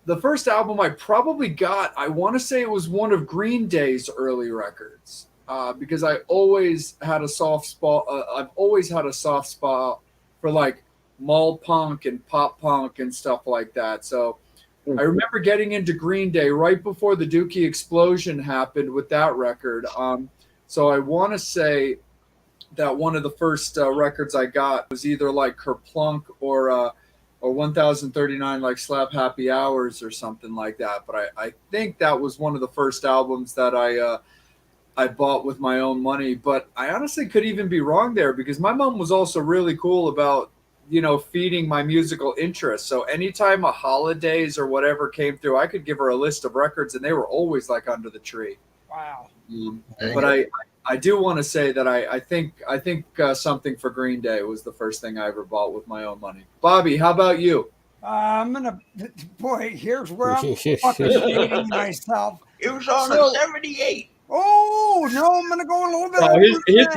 the first album I probably got, I want to say it was one of Green Day's early records, because I always had a soft spot. I've always had a soft spot for like mall punk and pop punk and stuff like that. So I remember getting into Green Day right before the Dookie explosion happened with that record. So I want to say that one of the first records I got was either like Kerplunk or 1039, like Slap Happy Hours or something like that. But I think that was one of the first albums that I bought with my own money. But I honestly could even be wrong there, because my mom was also really cool about, feeding my musical interest. So anytime a holidays or whatever came through, I could give her a list of records, and they were always like under the tree. Wow. But I do want to say that I think Something for Green Day was the first thing I ever bought with my own money. Bobby, how about you? Here's where I'm fucking dating myself. It was on 78. Oh, no, I'm going to go a little bit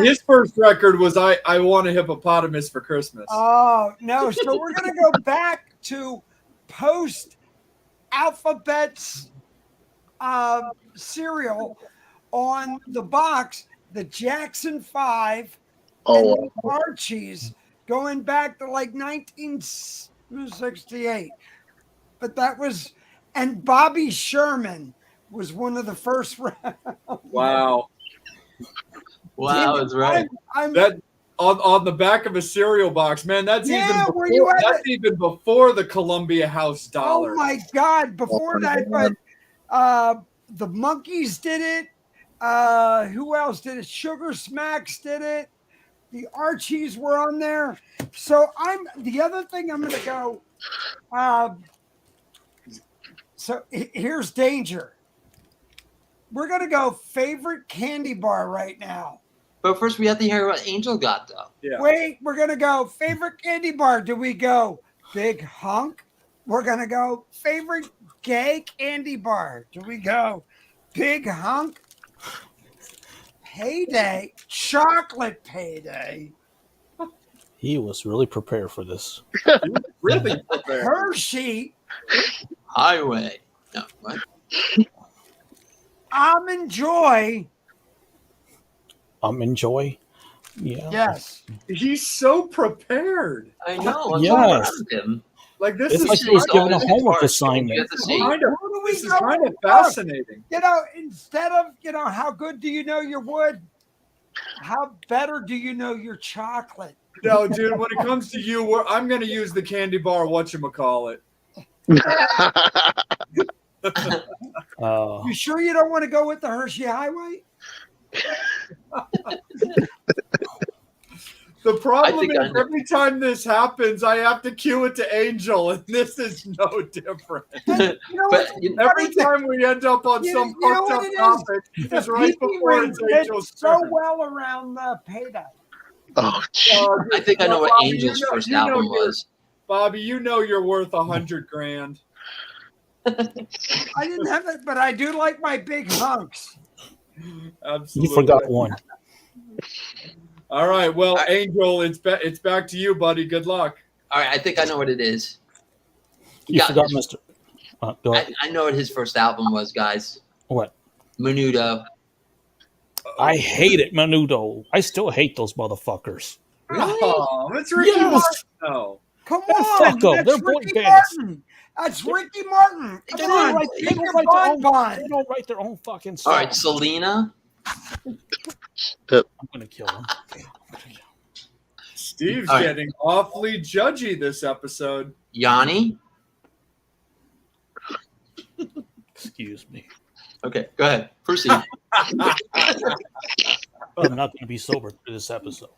his first record was I Want a Hippopotamus for Christmas. Oh, no. So we're going to go back to post alphabets cereal on the box, the Jackson 5 and Oh, the Archies going back to like 1968. But that was, and Bobby Sherman was one of the first rounds. Wow. Wow, that's right. That on the back of a cereal box, man. That's Yeah, even where you before, at that's even before the Columbia House dollar. Oh my God! Before that, but the Monkees did it. Who else did it? Sugar Smacks did it. The Archies were on there. So the other thing I'm going to go. So here's danger. We're going to go favorite candy bar right now. But first, we have to hear what Angel got, though. Yeah. Wait, we're going to go favorite candy bar. Do we go Big Hunk? We're going to go favorite gay candy bar. Do we go Big Hunk? Payday? Chocolate Payday? He was really prepared for this. Really prepared. Hershey? Highway. No, what? Almond Joy? Enjoy. Yeah. Yes. He's so prepared. I know. I'm Yes. so proud of him. Like this It's is like he was given a Always homework hard. assignment. You have to see. kind of, Who do we this is go kind of with? fascinating. Instead of, how good do you know your wood? How better do you know your chocolate? No, dude, when it comes to you, I'm going to use the candy bar whatchamacallit. You sure you don't want to go with the Hershey Highway? The problem I is know. every time this happens, I have to cue it to Angel, and this is no different. But Every time we end up on You some know fucked what up it is? topic, The it's right PP before ring it's did Angel's so turn. well around the Payday. oh, gee. I think I know what Bobby, Angel's you know- first you know album you're- was. Bobby, you know you're worth $100,000. I didn't have it, but I do like my big hunks. Absolutely. You forgot one. All right, well, All right. Angel, it's back to you, buddy. Good luck. All right, I think I know what it is. You got forgot, this. Mister. Go ahead. I know what his first album was, guys. What? Menudo. I hated Menudo. I still hate those motherfuckers. Oh, it's Ricky Yes. Martin. No. Come Yeah, on, fuck 'em. that's They're boy Ricky bands. Martin. That's Ricky Martin. They Come don't on, write- They take don't your write their own. bonbon. They don't write their own fucking All song. right, Selena. I'm gonna kill him. Steve's All right. getting awfully judgy this episode. Yanni. Excuse me. Okay, go ahead. Proceed. I'm not gonna be sober for this episode.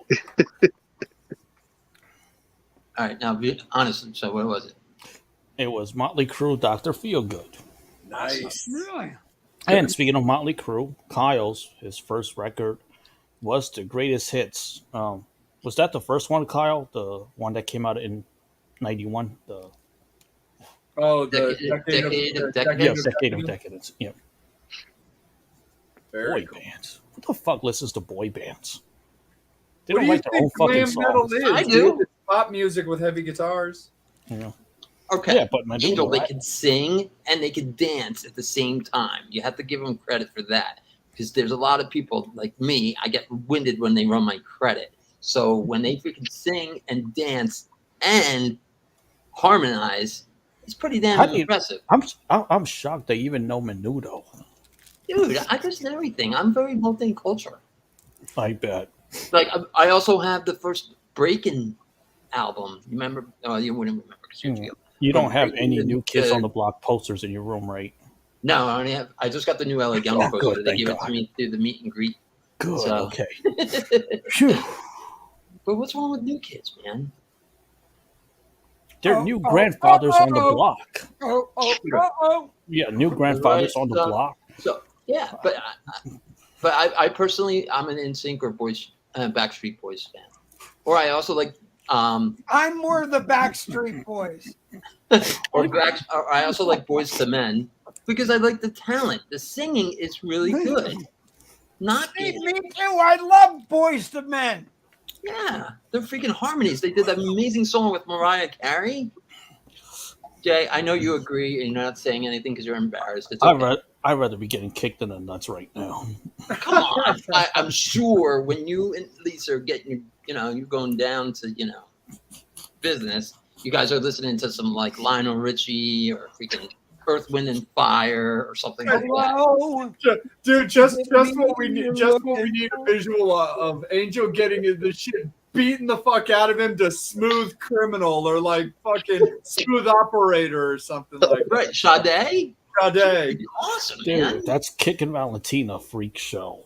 All right, now be honest. So what was it? It was Motley Crue, Dr. Feelgood. Nice. Really? And speaking of Motley Crue, Kyle's his first record was the Greatest Hits. Was that the first one, Kyle? The one that came out in '91? Oh, the Decade of Yes, Decade of Decadence. Yeah, Very boy cool. bands. What the fuck listens to boy bands? They What do don't you write their own think fucking glam metal songs. is? I dude? do. It's pop music with heavy guitars. You know? Okay. Yeah, but Menudo, Angel, they right? can sing and they can dance at the same time. You have to give them credit for that because there's a lot of people like me. I get winded when they run my credit. So when they freaking sing and dance and harmonize, it's pretty damn How do you- impressive. I'm shocked they even know Menudo. Dude, I listen to everything. I'm very multicultural. I bet. Like I also have the first Breakin' album. You remember? Oh, you wouldn't remember because you're too young. You don't have Breakin' any and, new Kids on the Block posters in your room, right? No, I only have. I just got the new LA Young Oh, poster. good, They thank gave it God. to me through the meet and greet. Good. So- Okay. Phew. But what's wrong with New Kids, man? They're Oh, new oh, grandfathers on the oh, oh. block. Oh. Yeah, new grandfathers on the so- block. So yeah, but I personally I'm an NSYNC or Backstreet Boys fan, or I also like I'm more the Backstreet Boys. or I also like Boys to Men because I like the talent. The singing is really good. Not Me too. I love Boys to Men. yeah, they're freaking harmonies. They did that amazing song with Mariah Carey. Jay, I know you agree, and you're not saying anything because you're embarrassed. It's okay. I'd rather be getting kicked in the nuts right now. Come on. I'm sure when you and Lisa are getting, you're going down to, business, you guys are listening to some like Lionel Richie or freaking Earth, Wind, and Fire or something like that. Hello. Dude, just what we need a visual of Angel getting the shit beating the fuck out of him to Smooth Criminal or like fucking Smooth Operator or something like that. Right, Sade? Sade. Awesome, Dude, man. that's Kickin' Valentina freak show.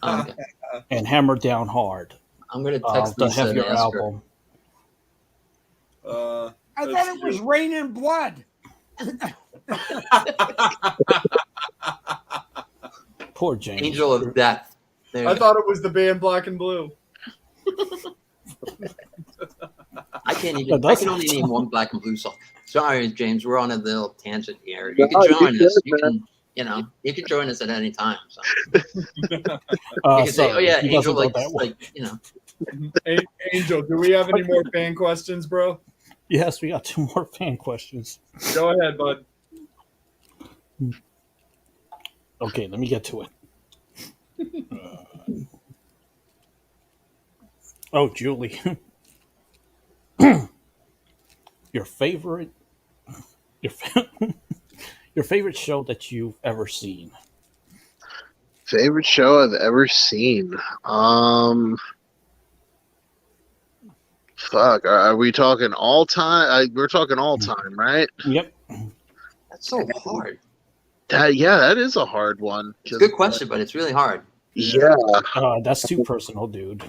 Okay. And Hammer Down Hard. I'm going to text the Lisa and heavier ask her. album. I thought it was Rain and Blood. Poor James. Angel of Death. There I you go. thought it was the band Black and Blue. I can only name one Black and Blue song. Sorry, James, we're on a little tangent here. You can join us. You can join us at any time. So. You can say, "Oh yeah, Angel Angel, do we have any more fan questions, bro? Yes, we got 2 more fan questions. Go ahead, bud. Okay, let me get to it. Oh, Julie. Your favorite show that you've ever seen? Favorite show I've ever seen. Fuck. Are we talking all time? We're talking all time, right? Yep. That's so hard. That is a hard one. It's a good question, but it's really hard. Yeah. That's too personal, dude.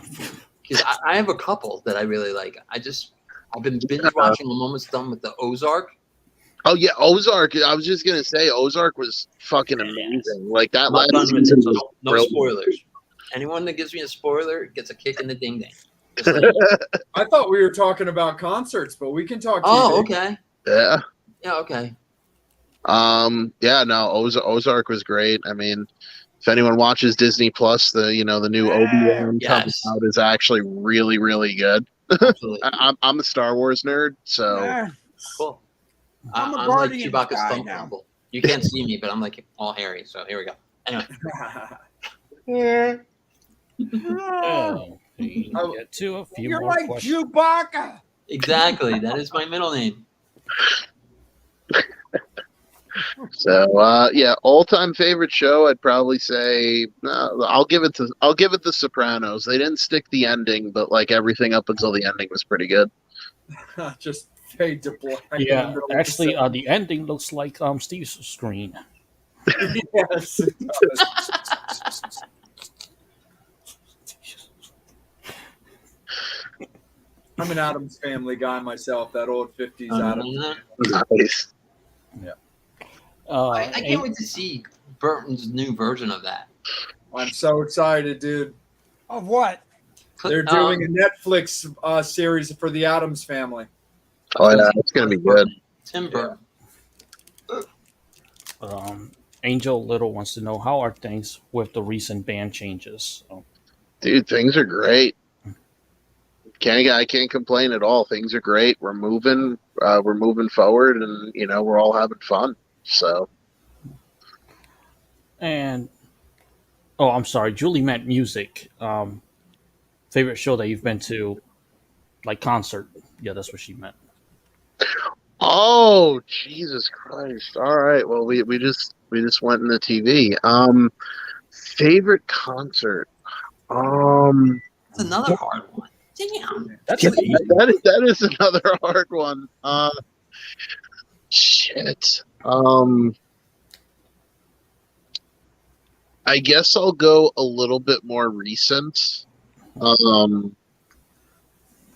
Because I have a couple that I really like. I've been binge watching. I'm almost done with the Ozark. Oh yeah, Ozark. I was just gonna say Ozark was fucking amazing. Like that I'm not last done with season it, so was no brilliant. spoilers. Anyone that gives me a spoiler gets a kick in the ding ding. I thought we were talking about concerts, but we can talk. Oh, TV. okay. Yeah. Yeah, okay. Yeah, no, Ozark was great. I mean, if anyone watches Disney Plus, the new Obi-Wan coming out is actually really, really good. Absolutely. I'm a Star Wars nerd, so Yeah. Cool. I'm a I'm like Guardians Chewbacca's guy thumb now. crumble. You can't see me, but I'm like all hairy. So here we go. Anyway. Oh, get to a few You're more like questions. Chewbacca. Exactly. That is my middle name. So yeah, all-time favorite show, I'd probably say I'll give it The Sopranos. They didn't stick the ending, but like everything up until the ending was pretty good. Just fade to black. Yeah, actually, the ending looks like Steve's screen. Yes, it does. I'm an Addams Family guy myself. That old 50s Addams. Nice. Yeah. I can't wait to see Burton's new version of that. I'm so excited, dude. Of what? They're doing a Netflix series for the Addams Family. Oh yeah, it's gonna be good. Tim Burton. Angel Little wants to know, how are things with the recent band changes? So, Dude, things are great. I can't complain at all. Things are great. We're moving forward, and we're all having fun. So. And I'm sorry, Julie meant music. Favorite show that you've been to, like concert? Yeah, that's what she meant. Oh, Jesus Christ! All right, well, we just went in the TV. Favorite concert? That's another hard one. Damn. That's yeah, easy. that is another hard one. Shit. I guess I'll go a little bit more recent.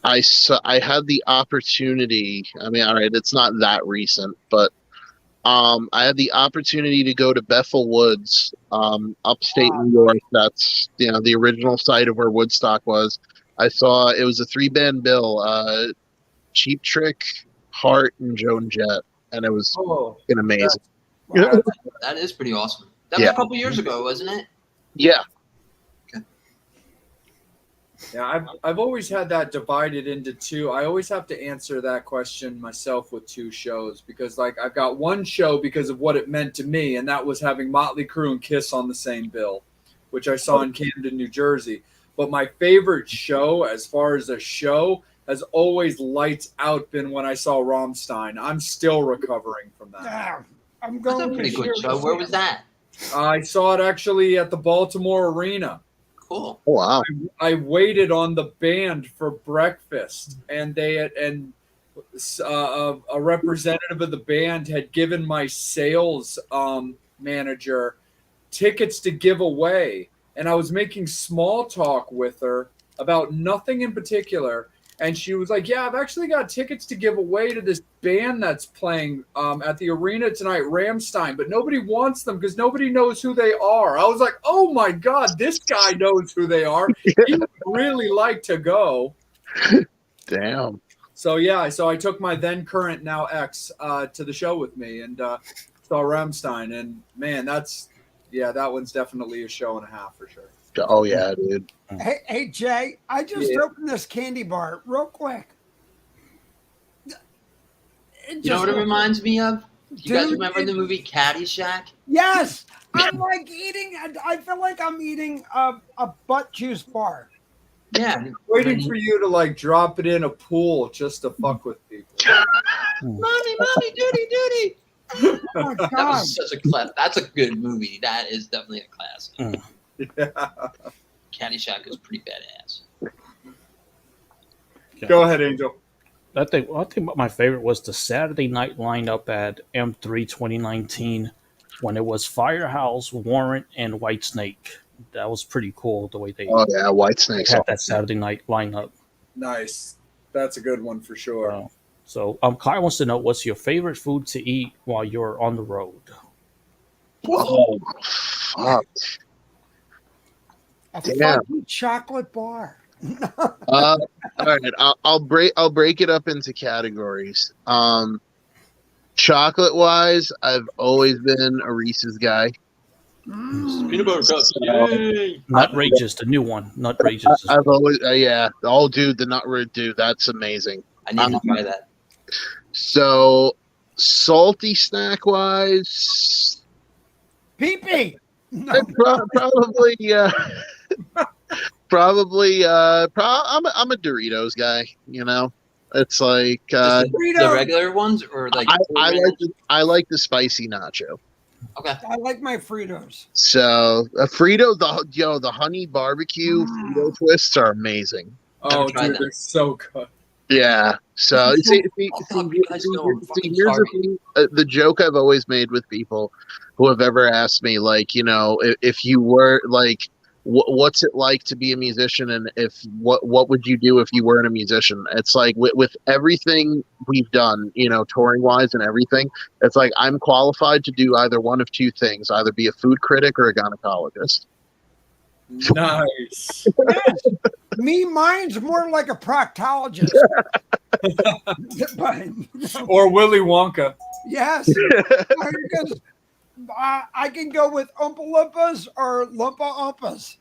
I had the opportunity. I mean, all right, it's not that recent, but I had the opportunity to go to Bethel Woods, upstate New York. That's the original site of where Woodstock was. I saw it was a 3-band bill: Cheap Trick, Heart, and Joan Jett, and it was fucking amazing. Wow, that is pretty awesome. That was Yeah. a couple years ago, wasn't it? Yeah. Okay. Yeah, I've always had that divided into two. I always have to answer that question myself with two shows because, like, I've got one show because of what it meant to me, and that was having Motley Crue and Kiss on the same bill, which I saw in Camden, New Jersey. But my favorite show, as far as a show, has always lights out been when I saw Rammstein. I'm still recovering from that. Yeah, I'm That's going a pretty to good share show. the Where same. was that? I saw it actually at the Baltimore Arena. Cool. Oh, wow. I waited on the band for breakfast, and a representative of the band had given my sales manager tickets to give away, and I was making small talk with her about nothing in particular. And she was like, "Yeah, I've actually got tickets to give away to this band that's playing at the arena tonight, Rammstein, but nobody wants them because nobody knows who they are." I was like, "Oh my God, this guy knows who they are. He would really like to go." Damn. So yeah, so I took my then current, now ex, to the show with me and saw Rammstein, and man, that one's definitely a show and a half for sure. Oh, yeah, dude. Hey, Jay, I just opened this candy bar real quick. You know what it reminds me of? You guys Dude, remember the movie Caddyshack? Yes, I'm like eating. I feel like I'm eating a butt juice bar. Yeah. Waiting for you to like drop it in a pool just to fuck with people. Mommy, duty. Oh my That God! was such a class. That's a good movie. That is definitely a classic. Yeah. Caddyshack is pretty badass. Go ahead, Angel. I think my favorite was the Saturday night lineup at M3 2019 when it was Firehouse, Warrant, and Whitesnake. That was pretty cool the way they Oh, yeah, White Snakes. had that Saturday night lineup. Nice. That's a good one for sure. So Kyle wants to know, what's your favorite food to eat while you're on the road? Whoa. Fuck. A Damn. fucking chocolate bar. All right, I'll break it up into categories. Chocolate wise, I've always been a Reese's guy. Peanut butter cups. Yay! Nutrageous, the new one. Nutrageous. I've always, yeah. Oh, dude, the nut dude, that's amazing. I need to try that. So, salty snack wise, Pee-pee. No. probably, I'm a Doritos guy. You know, it's like Just the Frito. regular ones, or like I like the spicy nacho. Okay. I like my Fritos. So a Frito, the honey barbecue Frito twists are amazing. Oh, tried dude, that. they're so good. Yeah. So You see, guys know I'm fucking here's the sorry. thing. The joke I've always made with people who have ever asked me, like, you know, if you were like, what's it like to be a musician, and what would you do if you weren't a musician? It's like with everything we've done, you know, touring wise and everything, it's like I'm qualified to do either one of two things: either be a food critic or a gynecologist. Nice. Mine's more like a proctologist. But, Or Willy Wonka. yes. Because I can go with Oompa Loompas or Loompa Oompas.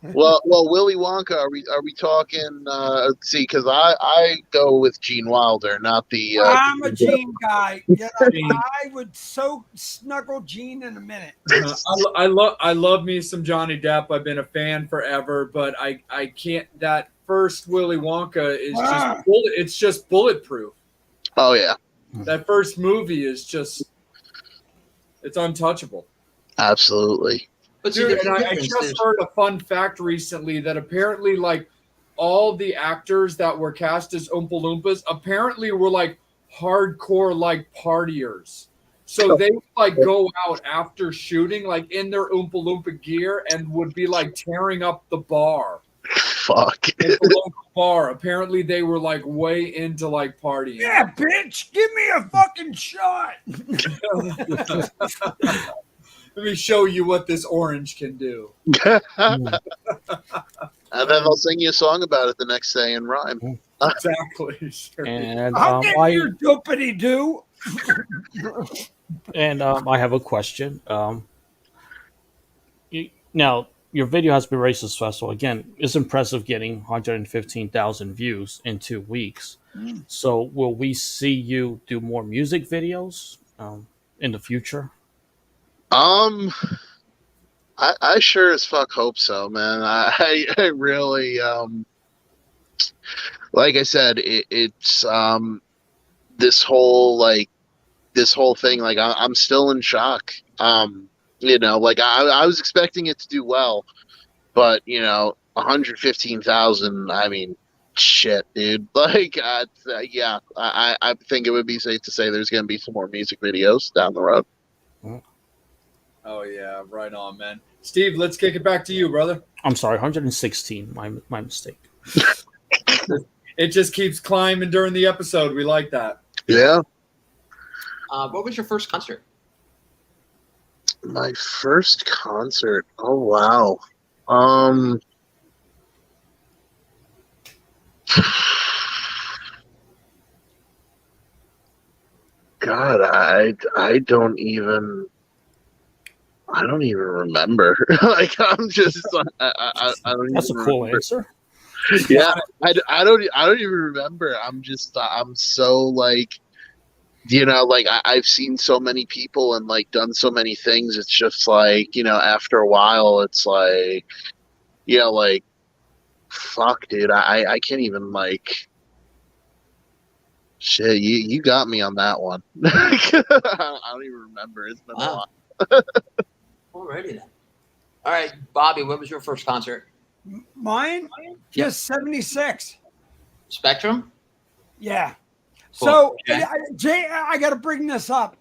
Well, Willy Wonka. Are we talking? Let's see, because I go with Gene Wilder, not the. I'm a Gene guy. You know, I would so snuggle Gene in a minute. I love me some Johnny Depp. I've been a fan forever, but I can't. That first Willy Wonka is just bulletproof. Oh yeah, That first movie is just, it's untouchable. absolutely. But see, Dude, the and I difference just is- heard a fun fact recently that apparently, like, all the actors that were cast as Oompa Loompas apparently were like hardcore like partiers. So they would like go out after shooting like in their Oompa Loompa gear and would be like tearing up the bar. Fuck. The local bar. Apparently they were like way into like partying. Yeah, bitch, give me a fucking shot. Let me show you what this orange can do. And then they'll sing you a song about it the next day in rhyme. Exactly. Sure. And I'll get your doopity doo. I have a question. Now, your video has been very successful. Again, it's impressive getting 115,000 views in 2 weeks. So will we see you do more music videos in the future? I sure as fuck hope so, man. I really like I said, it's this whole thing. Like I'm still in shock. Like I was expecting it to do well, but 115,000. I mean, shit, dude. Like, yeah, I think it would be safe to say there's gonna be some more music videos down the road. Oh yeah, right on, man. Steve, let's kick it back to you, brother. I'm sorry, 116. My mistake. It just keeps climbing during the episode. We like that. Yeah. What was your first concert? My first concert. Oh wow. God, I don't even remember. Like I'm just I don't That's a even cool remember. answer. Yeah, I don't even remember. I'm so like like I've seen so many people and like done so many things. It's just like after a while, it's like like fuck, dude. I can't even like shit. You got me on that one. I don't even remember. It's been a Wow. while. Alrighty then. All right, Bobby, what was your first concert? Mine? Just 76. Spectrum? Yeah. Cool. So, Okay. Jay, I got to bring this up.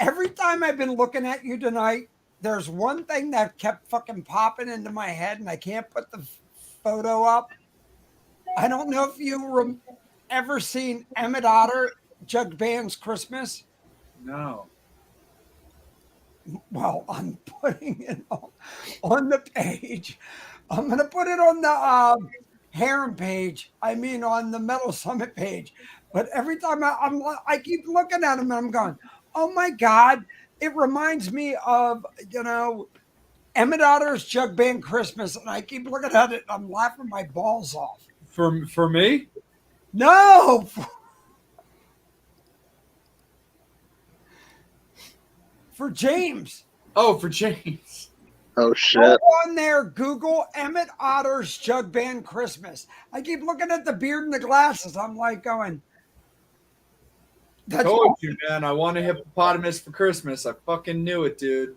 Every time I've been looking at you tonight, there's one thing that kept fucking popping into my head, and I can't put the photo up. I don't know if you ever seen Emmett Otter, Jug Band's Christmas. No. Well, I'm putting it on the page. I'm going to put it on the Harem page. I mean, on the Metal Summit page. But every time I keep looking at him and I'm going, oh my God, it reminds me of, Emmett Otter's Jug Band Christmas. And I keep looking at it and I'm laughing my balls off. For me? No. For James. Oh, for James. Oh Go shit. on there, Google Emmett Otter's Jug Band Christmas. I keep looking at the beard and the glasses. I'm like going, that's Told you, man. I want a hippopotamus for Christmas. I fucking knew it, dude.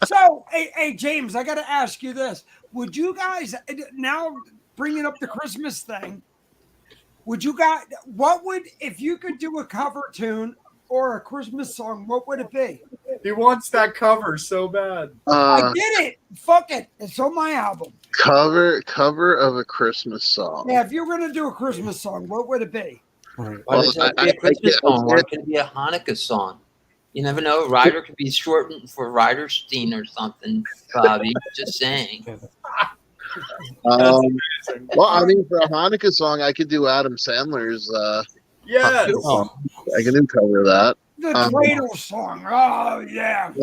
So, hey, James, I got to ask you this. Would you guys, now bringing up the Christmas thing, if you could do a cover tune or a Christmas song, what would it be? He wants that cover so bad. I did it. Fuck it. It's on my album. Cover of a Christmas song. Yeah, if you were going to do a Christmas song, what would it be? Why Well, does it have to be a Christmas song? Or it could be a Hanukkah song. You never know. Ryder could be shortened for Ryderstein or something, Bobby. Just saying. Well, I mean, for a Hanukkah song, I could do Adam Sandler's. Yes. Oh, I can do cover that. The Dreidel song. Oh, yeah.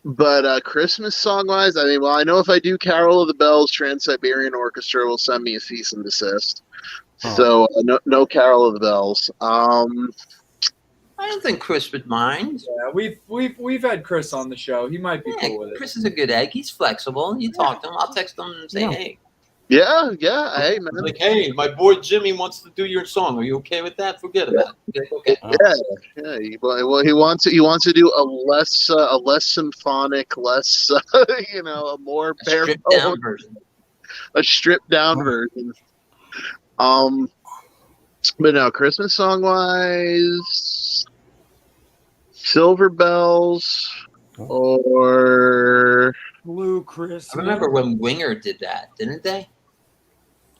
But Christmas song wise, I mean, well, I know if I do Carol of the Bells, Trans-Siberian Orchestra will send me a cease and desist. Oh. So no Carol of the Bells. I don't think Chris would mind. Yeah, we've had Chris on the show. He might be cool with it. Chris is a good egg. He's flexible. You talk to him. I'll text him and say, Yeah. hey. Yeah, hey man. Like, hey, my boy Jimmy wants to do your song. Are you okay with that? Forget about it. Okay. Yeah. He wants to do a less symphonic, less a more A stripped down version. a stripped down version. But no, Christmas song wise, Silver Bells or Blue Christmas. I remember when Winger did that, didn't they?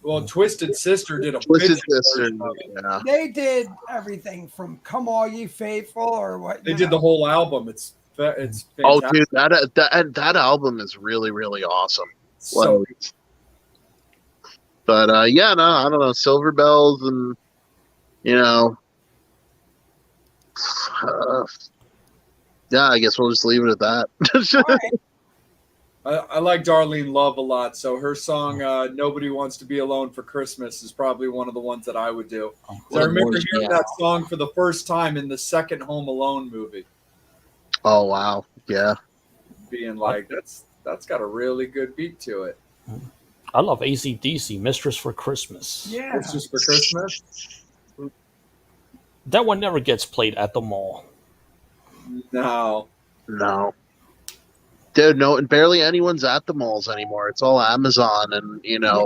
Well, Twisted Sister did a Twisted big Sister. version of it. Yeah. They did everything from "Come All Ye Faithful" or what? They did the whole album. It's Oh, fantastic. dude, that album is really, really awesome. So Like, but yeah, no, I don't know, Silver Bells and yeah, I guess we'll just leave it at that. All right. I like Darlene Love a lot, so her song "Nobody Wants to Be Alone for Christmas" is probably one of the ones that I would do. What I a remember voice, hearing yeah. that song for the first time in the second Home Alone movie, Oh wow, yeah. being like, that's got a really good beat to it. I love AC/DC, Mistress for Christmas. Yeah. It's just for Christmas. That one never gets played at the mall. No. No. Dude, no, and barely anyone's at the malls anymore. It's all Amazon and, you know.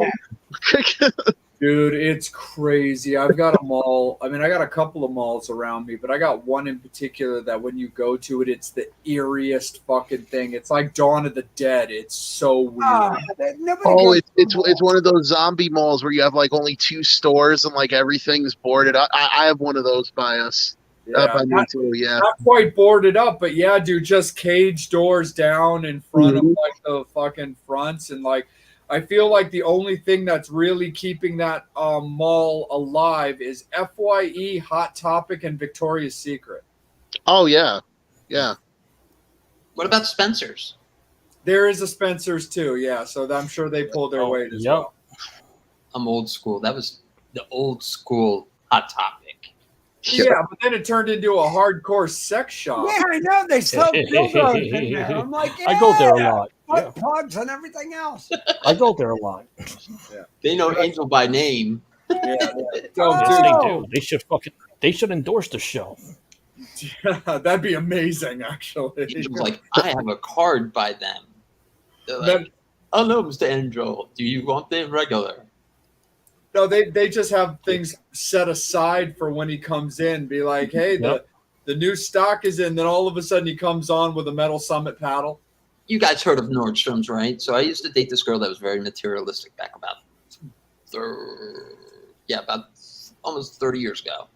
Dude, it's crazy. I've got a mall. I mean, I got a couple of malls around me, but I got one in particular that when you go to it, it's the eeriest fucking thing. It's like Dawn of the Dead. It's so weird. It's one of those zombie malls where you have like only 2 stores and like everything's boarded up. I have one of those by us. By me too, yeah. Not quite boarded up, but yeah, dude, just cage doors down in front of like the fucking fronts, and like I feel like the only thing that's really keeping that mall alive is FYE, Hot Topic, and Victoria's Secret. Oh yeah, yeah. What about Spencer's? There is a Spencer's too, yeah. So I'm sure they pulled their weight as well. I'm old school. That was the old school Hot Topic. Yeah, but then it turned into a hardcore sex shop. Yeah, I know. They sell dildos in there. I'm like, yeah, I go there a lot. butt plugs and everything else. I go there a lot. They know Angel by name. Yeah, Yes, Oh. they do. They should endorse the show. that'd be amazing, actually. Angel's like, I have a card by them. They're like, oh no, Mr. Angel, do you want the regular? No, they just have things set aside for when he comes in. Be like, hey, the new stock is in. Then all of a sudden he comes on with a Metal Summit paddle. You guys heard of Nordstrom's, right? So I used to date this girl that was very materialistic back about almost 30 years ago.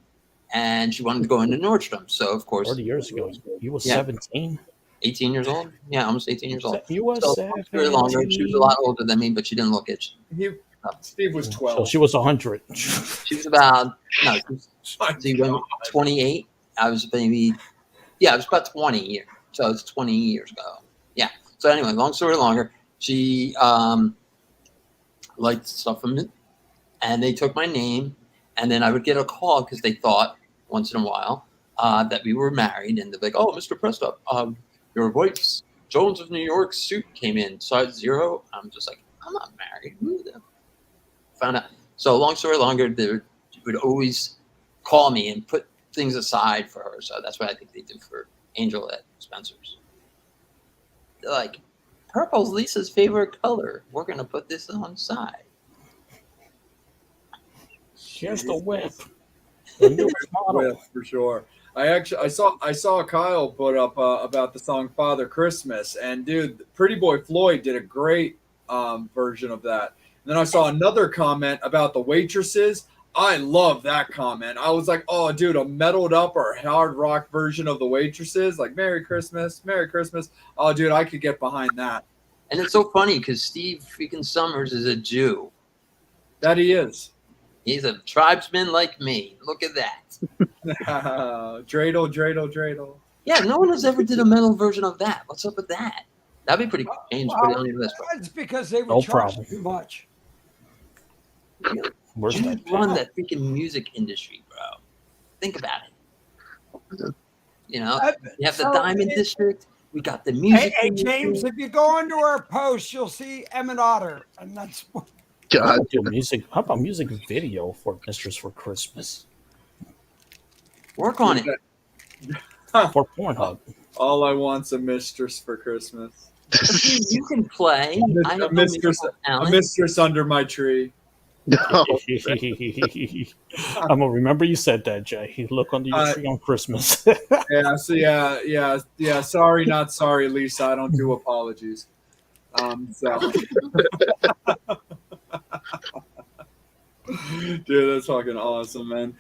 And she wanted to go into Nordstrom. So, of course. 30 years ago. You were 17? 18 years old? Yeah, almost 18 years old. You were So, 17. longer. She was a lot older than me, but she didn't look it. Steve was 12. So she was 100. She was about, no, she went 28. I was maybe, it was about 20 years. So it's 20 years ago. Yeah. So anyway, long story longer, she liked stuff from it. And they took my name. And then I would get a call because they thought once in a while that we were married. And they're like, oh, Mr. Presto, your wife's Jones of New York suit came in, size 0. I'm just like, I'm not married. Who the found out. So long story longer, they would always call me and put things aside for her. So that's what I think they do for Angel at Spencer's. They're like, purple's Lisa's favorite color. We're going to put this on the side. Here's the whip. The new model. With, for sure. I saw Kyle put up about the song Father Christmas, and dude, Pretty Boy Floyd did a great version of that. And then I saw another comment about the waitresses. I love that comment. I was like, oh dude, a metaled up or hard rock version of the waitresses, like Merry Christmas, Merry Christmas. Oh dude, I could get behind that. And it's so funny because Steve freaking Summers is a Jew. That he is. He's a tribesman like me. Look at that. Dreidel. Yeah, no one has ever did a metal version of that. What's up with that? That'd be pretty cool. Change, put it on your list. It's because they would No charge problem. too much. Where's You that? run that freaking music industry, bro. Think about it. You know, you have the So Diamond District. We got the music. Hey, industry. James, if you go onto our post, you'll see Emmett Otter, and that's God. How about music video for Mistress for Christmas? Work on it. For Pornhub. All I want's a mistress for Christmas. You can play. I have A mistress, no a talent. mistress under my tree. No. I'm gonna remember you said that, Jay. You look under your tree on Christmas. Yeah, so yeah. Sorry, not sorry, Lisa. I don't do apologies. Dude, that's fucking awesome, man.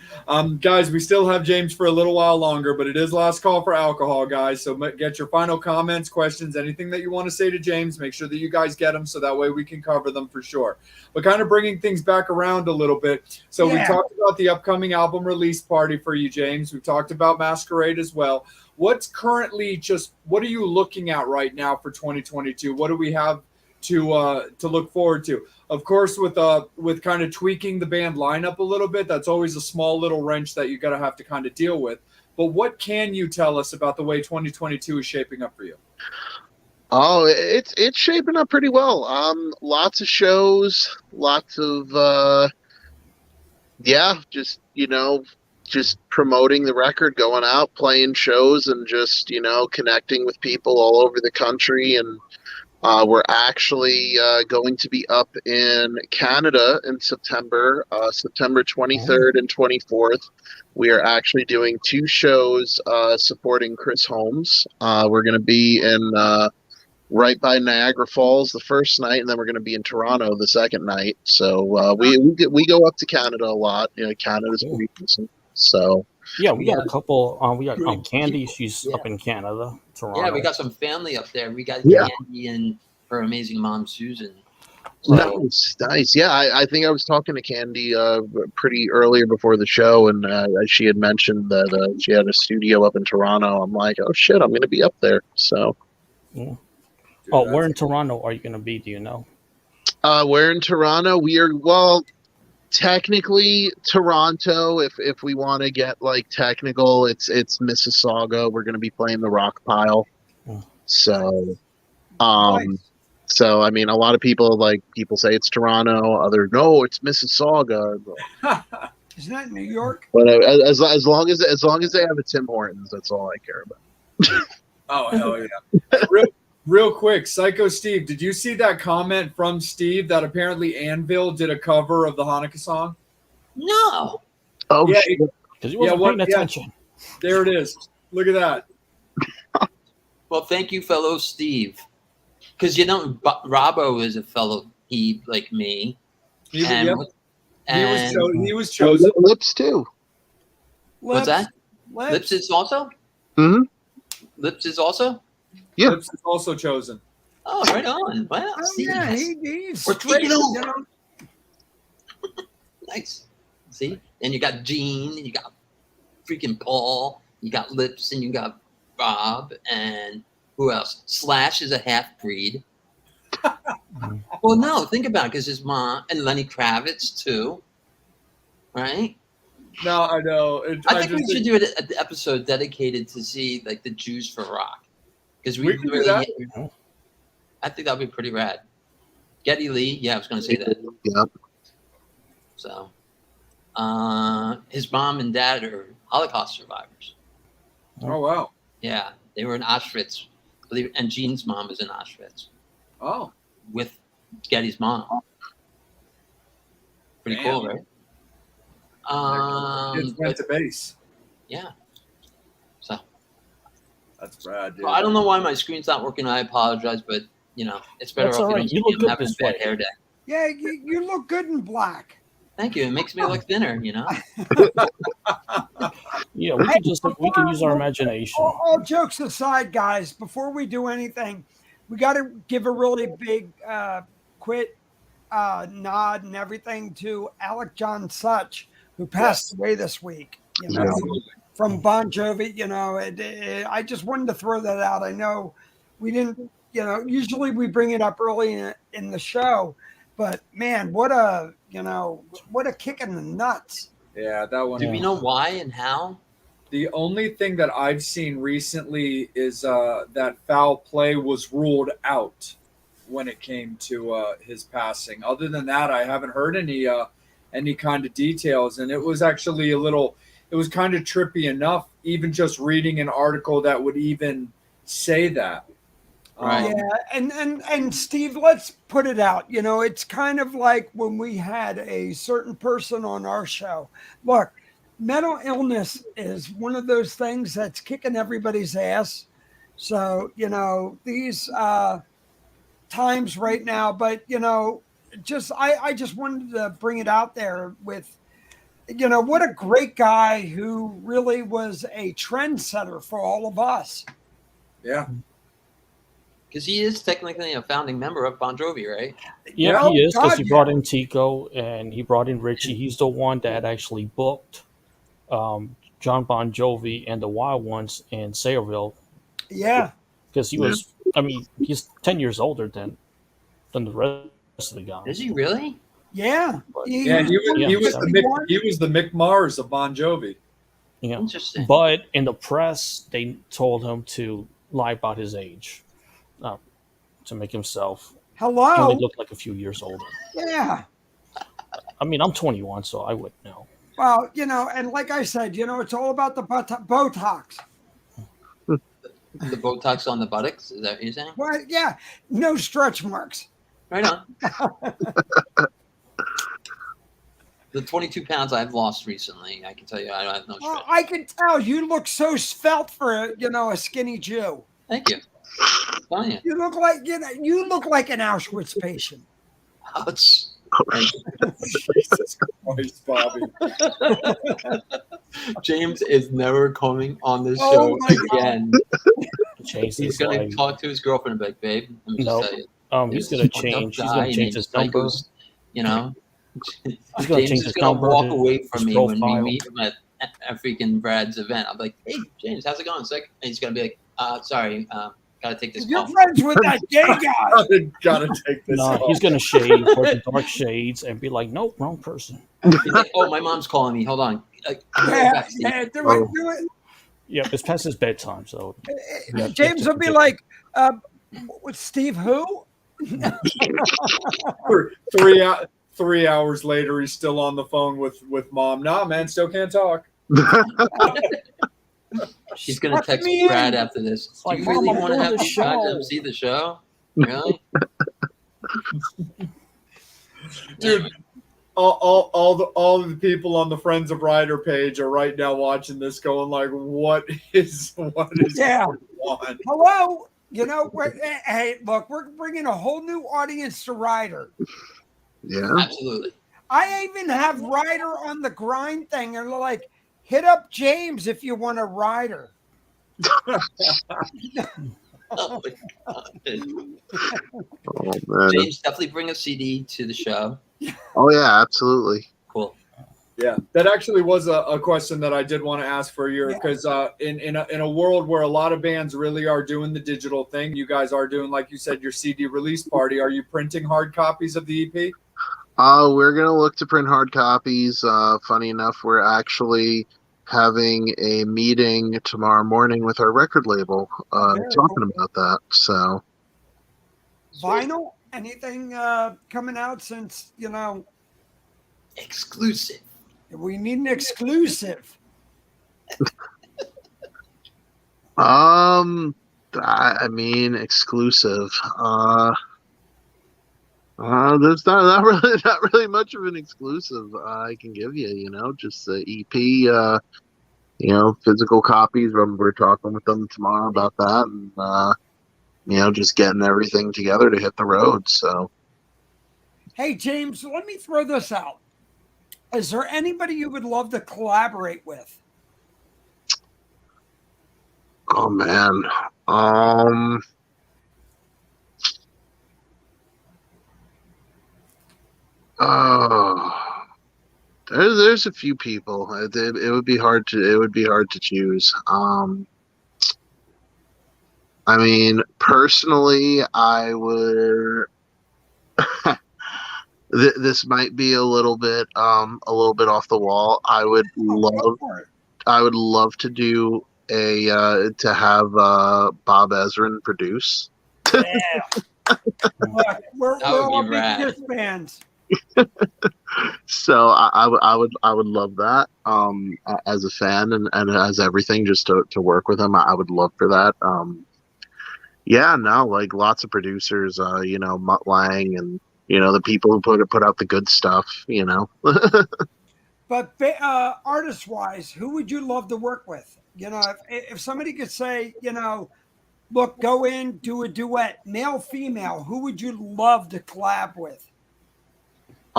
Guys, we still have James for a little while longer, but it is last call for alcohol, guys. So get your final comments, questions, anything that you want to say to James. Make sure that you guys get them so that way we can cover them for sure. But kind of bringing things back around a little bit. So we talked about the upcoming album release party for you, James. We've talked about Masquerade as well. What's currently what are you looking at right now for 2022? What do we have to look forward to? Of course, with kind of tweaking the band lineup a little bit, that's always a small little wrench that you got to have to kind of deal with. But what can you tell us about the way 2022 is shaping up for you? Oh, it's shaping up pretty well. Lots of shows, lots of just promoting the record, going out, playing shows, and just connecting with people all over the country. And we're actually going to be up in Canada in September 23rd and 24th. We are actually doing 2 shows supporting Chris Holmes. We're going to be in right by Niagara Falls the first night, and then we're going to be in Toronto the second night. So we go up to Canada a lot. Canada's pretty decent. So yeah, we got a couple. We got Candy. She's up in Canada, Toronto. Yeah, we got some family up there. We got Candy and her amazing mom, Susan. So. Nice. Yeah, I think I was talking to Candy pretty earlier before the show, and she had mentioned that she had a studio up in Toronto. I'm like, oh shit, I'm going to be up there. So. Yeah. Oh, where in Toronto are you going to be? Do you know? We're in Toronto. We are technically Toronto. If we want to get technical, it's Mississauga. We're going to be playing the Rock Pile. So, Nice. so I mean, a lot of people say it's Toronto. Others no, it's Mississauga. Isn't that New York? But as long as they have a Tim Hortons, that's all I care about. Oh hell yeah! Real quick, Psycho Steve, did you see that comment from Steve that apparently Anvil did a cover of the Hanukkah song? No. Oh yeah, because he wasn't paying attention. There it is. Look at that. Well, thank you, fellow Steve. Because Robbo is a fellow Ebe like me. He was chosen. Lips too. What's that? Lips. Lips is also? Mm-hmm. Lips is also? Yeah. Lips is also chosen. Oh, right on. Wow. Oh, See, yeah, yes. he's We're straight, taking over. Nice. See? And you got Gene, and you got freaking Paul, you got Lips, and you got Bob, and who else? Slash is a half-breed. Well, no, think about it, because his mom, and Lenny Kravitz, too. Right? No, I know. I think we should do an episode dedicated to see, the Jews for rock. Because we can do really that. I think that would be pretty rad. Geddy Lee, yeah, I was going to say that. Yeah. So, his mom and dad are Holocaust survivors. Oh wow. Yeah, they were in Auschwitz, and Gene's mom was in Auschwitz Oh. with Geddy's mom. Pretty cool, right? Kids went to base. Yeah. So. That's rad, dude. Well, I don't know why my screen's not working. I apologize, but it's better That's off all right. You look I'm good having this a bad way. hair day. Yeah, you look good in black. Thank you. It makes me look thinner, Yeah, we can use our imagination. All jokes aside, guys, before we do anything, we got to give a really big nod and everything to Alec John Such, who passed away this week. From Bon Jovi. I just wanted to throw that out. I know we didn't. Usually we bring it up early in the show, but man, what a kick in the nuts. Yeah, that one. Do we know why and how? The only thing that I've seen recently is that foul play was ruled out when it came to his passing. Other than that, I haven't heard any kind of details, and it was actually it was kind of trippy enough, even just reading an article that would even say that. Right. Yeah, and Steve, let's put it out. It's kind of like when we had a certain person on our show. Look, mental illness is one of those things that's kicking everybody's ass. So, these times right now, but I just wanted to bring it out there with what a great guy who really was a trendsetter for all of us. Yeah. Because he is technically a founding member of Bon Jovi, right? Yeah, Oh, he is, because God, he brought in Tico and he brought in Richie. He's the one that actually booked John Bon Jovi and the Wild Ones in Sayreville, Yeah. because he was. I mean, he's 10 years older than the rest of the guys. Is he really? Yeah. But, Yeah, he was so- the Mick Mars of Bon Jovi. yeah. Interesting. But in the press, they told him to lie about his age, to make himself Hello. only look like a few years older. Yeah. I mean, I'm 21, so I wouldn't know. Well, and like I said, it's all about the Botox. The Botox on the buttocks? Is that what you're saying? Well, yeah. No stretch marks. Right on. The 22 pounds I've lost recently, I can tell you, I don't have no Well, stretch. I can tell you look so svelte for a skinny Jew. Thank you. I'm telling you. You look like you look like an Auschwitz patient. Ouch. Jesus Christ, Bobby. James is never coming on this Oh show my God. again. Change He's his going to life. talk to his girlfriend and be like, babe, let me just Nope. tell you. He's this gonna fucked up change. He's guy gonna change named his number. Psychos, you know? He's gonna James change is his going to number, walk his- away from his me when we profile. meet him at freaking Brad's event. I'm like, hey, James, how's it going? It's like, and he's going to be like, sorry, got to take this You're call. friends with that gay guy. Gotta take this No, off. he's gonna shave, wear the dark shades, and be like, "Nope, wrong person." He's like, oh, my mom's calling me. Hold on. I'll be right back, Steve. Yeah, do it. Yeah, it's past his bedtime, so yeah, James will be like, with Steve who? 3 hours later, he's still on the phone with mom. Nah, man, still can't talk. She's going to Suck text me Brad in. after this. Do like, you Mom, really I'm want to doing have the these guys show. MC the show? Really? Dude, all the people on the Friends of Ryder page are right now watching this, going like, "What is Yeah. going on?" Hello. Hey, look, we're bringing a whole new audience to Ryder. Yeah. Absolutely. I even have Ryder on the grind thing, and they're like, hit up James if you want a Ryder. Oh, my God. Oh man. James, definitely bring a CD to the show. Oh yeah, absolutely. Cool. Yeah, that actually was a question that I did want to ask for you, because in a world where a lot of bands really are doing the digital thing, you guys are doing, like you said, your CD release party. Are you printing hard copies of the EP? We're gonna look to print hard copies. Funny enough, we're actually having a meeting tomorrow morning with our record label, talking about that. So Vinyl? Anything coming out since, Exclusive. we need an exclusive. I mean, exclusive. There's not really much of an exclusive I can give you. Just the EP. Physical copies. We're talking with them tomorrow about that, and just getting everything together to hit the road. So, Hey, James, let me throw this out. Is there anybody you would love to collaborate with? oh man, there's a few people. It would be hard to choose. I mean, personally, I would. This might be a little bit off the wall. I would love to do to have Bob Ezrin produce. Yeah. Look, we're That would all be big rad. Kiss fans. So I would love that as a fan and as everything, just to work with him. I would love for that. Like lots of producers, Mutt Lang and the people who put out the good stuff. But artist wise, who would you love to work with? If somebody could say, look, go in, do a duet, male, female, who would you love to collab with?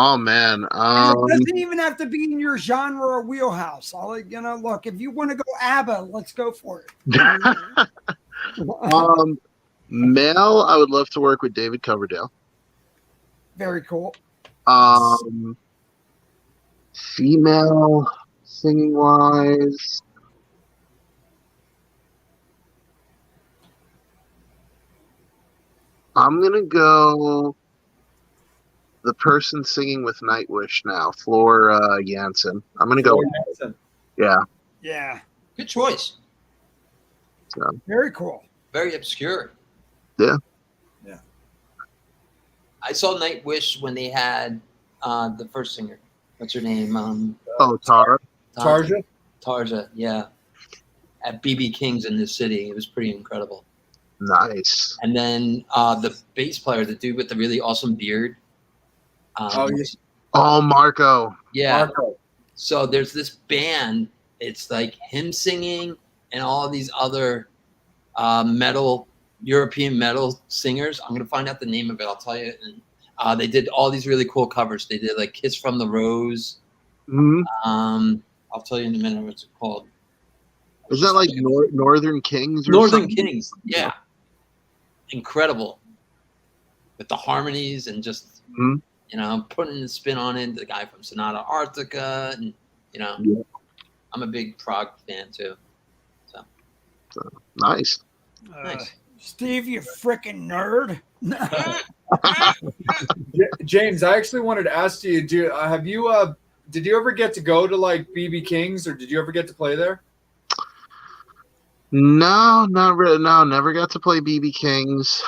Oh man. And it doesn't even have to be in your genre or wheelhouse. Look, if you want to go ABBA, let's go for it. Male, I would love to work with David Coverdale. Very cool. Female, singing wise, I'm gonna go the person singing with Nightwish now, Floor Jansen. I'm gonna go. Yeah. Yeah. Good choice. So. Very cool. Very obscure. Yeah. Yeah. I saw Nightwish when they had the first singer. What's her name? Tara. Tarja, yeah. At BB King's in this city. It was pretty incredible. Nice. And then the bass player, the dude with the really awesome beard. Marco. Yeah. Marco. So there's this band. It's like him singing and all these other European metal singers. I'm going to find out the name of it. I'll tell you. And they did all these really cool covers. They did like Kiss from the Rose. Mm-hmm. I'll tell you in a minute what's it called. Is that like Northern Kings? Or Northern something? Kings, yeah. Incredible. With the harmonies and just, putting the spin on it. The guy from Sonata Arctica. And, Yeah. I'm a big prog fan too. So nice. Nice. Steve, you freaking nerd. James, I actually wanted to ask you, did you ever get to go to like BB King's, or did you ever get to play there? No, not really. No, never got to play BB King's.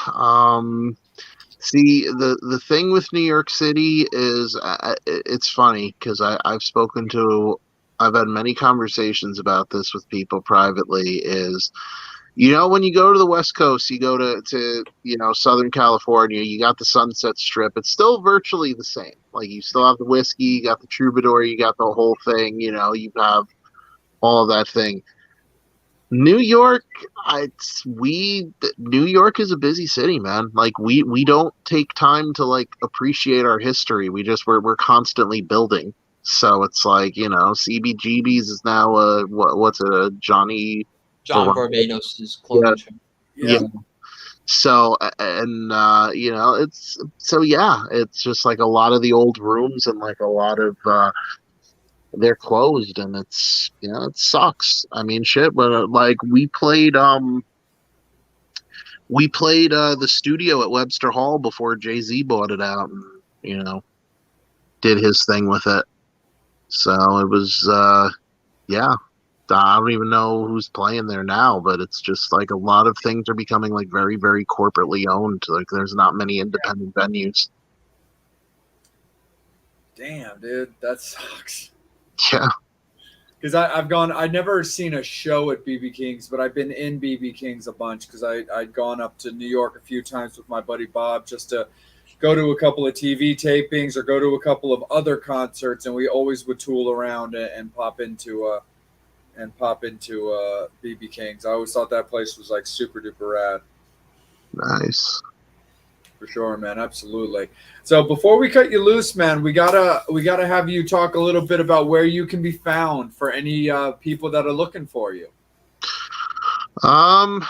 See, the thing with New York City is it's funny because I've had many conversations about this with people privately. Is when you go to the West Coast, you go to Southern California, you got the Sunset Strip. It's still virtually the same. Like you still have the whiskey, you got the Troubadour, you got the whole thing. You have all of that thing. New York, New York is a busy city, man. Like we don't take time to like appreciate our history. We're constantly building. So it's like CBGB's is now what's it? John Barbados' clothing show. Yeah. So and it's just like a lot of the old rooms and like a lot of they're closed, and it's it sucks. I mean, shit. But like we played the studio at Webster Hall before Jay-Z bought it out, and did his thing with it. So it was I don't even know who's playing there now, but it's just like a lot of things are becoming like very, very corporately owned. Like there's not many independent venues. Damn, dude, that sucks. Yeah. Because I've never seen a show at BB King's, but I've been in BB King's a bunch because I'd gone up to New York a few times with my buddy Bob just to go to a couple of TV tapings or go to a couple of other concerts, and we always would tool around and pop into BB King's. I always thought that place was like super duper rad. Nice. For sure, man. Absolutely. So before we cut you loose, man, we gotta have you talk a little bit about where you can be found for any people that are looking for you. For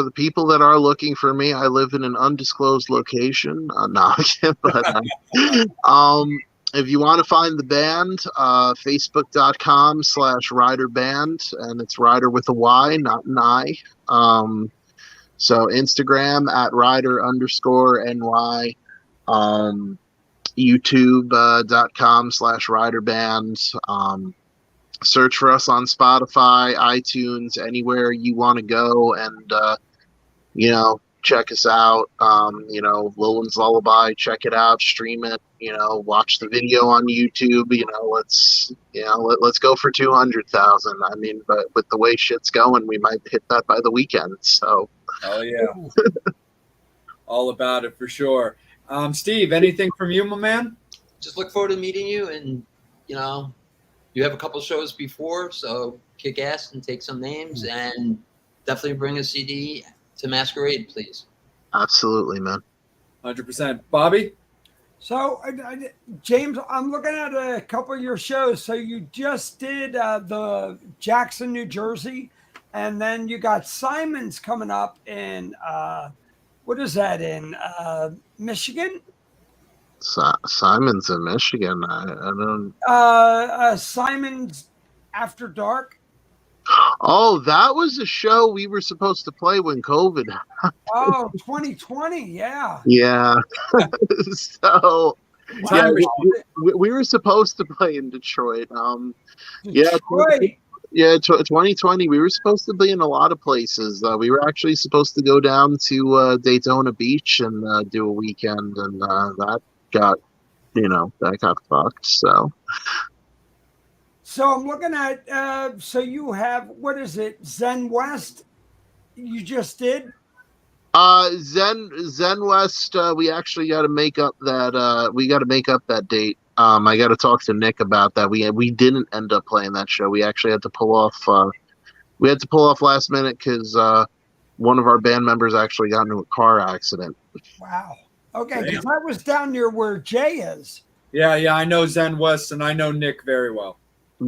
the people that are looking for me, I live in an undisclosed location. If you want to find the band, facebook.com/RyderBand, and it's Ryder with a Y, not an I. So Instagram at Ryder_NY, YouTube.com/RyderBand. Search for us on Spotify, iTunes, anywhere you want to go, and check us out. Lillin's Lullaby, check it out, stream it. Watch the video on YouTube. Let's go for 200,000. I mean, but with the way shit's going, we might hit that by the weekend. So. Oh yeah, all about it for sure. Steve, anything from you, my man? Just look forward to meeting you, and you have a couple shows before, so kick ass and take some names, and definitely bring a CD to Masquerade, please. Absolutely, man. 100%. Bobby? So, James, I'm looking at a couple of your shows. So you just did the Jackson, New Jersey, and then you got Simon's coming up in what is that in Michigan? Simon's in Michigan. I don't. Simon's After Dark. Oh, that was a show we were supposed to play when COVID. Oh, 2020. Yeah. Yeah. So yeah, Wow. we were supposed to play in Detroit. Yeah, Detroit. yeah, 2020. We were supposed to be in a lot of places. We were actually supposed to go down to Daytona Beach and do a weekend, and that got, that got fucked. So So I'm looking at. So you have what is it? Zen West. You just did. Zen West. We actually got to make up that. We got to make up that date. I got to talk to Nick about that. We didn't end up playing that show. We actually had to pull off. We had to pull off last minute because one of our band members actually got into a car accident. Wow. Okay, because I was down near where Jay is. Yeah, I know Zen West and I know Nick very well.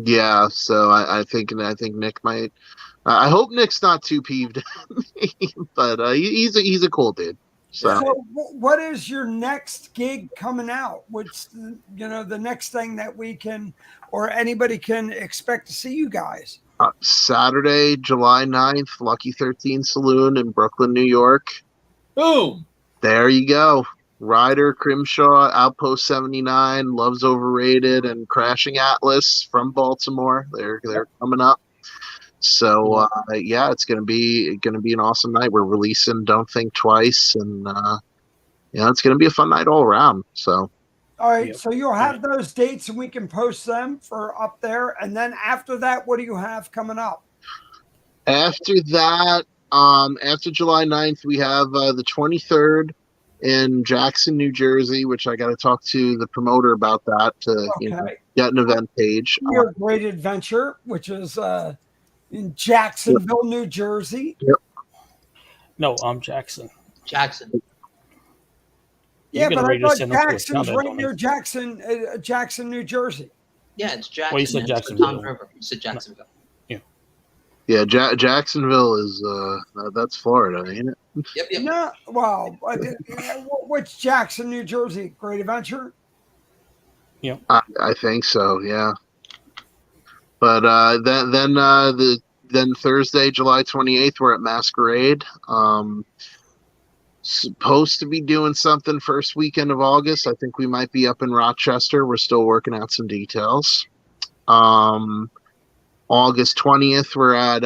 Yeah, so I think Nick might. I hope Nick's not too peeved at me, but he's a cool dude. So what is your next gig coming out? What's the next thing that we can or anybody can expect to see you guys? Saturday, July 9th, Lucky 13 Saloon in Brooklyn, New York. Boom. There you go. Ryder, Crimshaw, Outpost 79, Love's Overrated, and Crashing Atlas from Baltimore. They're coming up. So yeah, it's gonna be an awesome night. We're releasing Don't Think Twice, and it's gonna be a fun night all around. So all right, so you'll have those dates and we can post them for up there. And then after that, what do you have coming up? after that, after July 9th, we have the 23rd in Jackson, New Jersey, which I got to talk to the promoter about that to get an event page. Your Great Adventure, which is in Jacksonville, New Jersey. Yep. No, I'm Jackson. Jackson. Yeah, but I thought Jackson's right near Jackson, New Jersey. Yeah, it's Jackson. Well, you said Jacksonville. You said Jacksonville. Yeah, Jacksonville is that's Florida, ain't it? Yep. No, well, what's Jackson, New Jersey? Great Adventure. Yeah, I think so. Yeah, but then Thursday, July 28th, we're at Masquerade. Supposed to be doing something first weekend of August. I think we might be up in Rochester. We're still working out some details. August 20th, we're at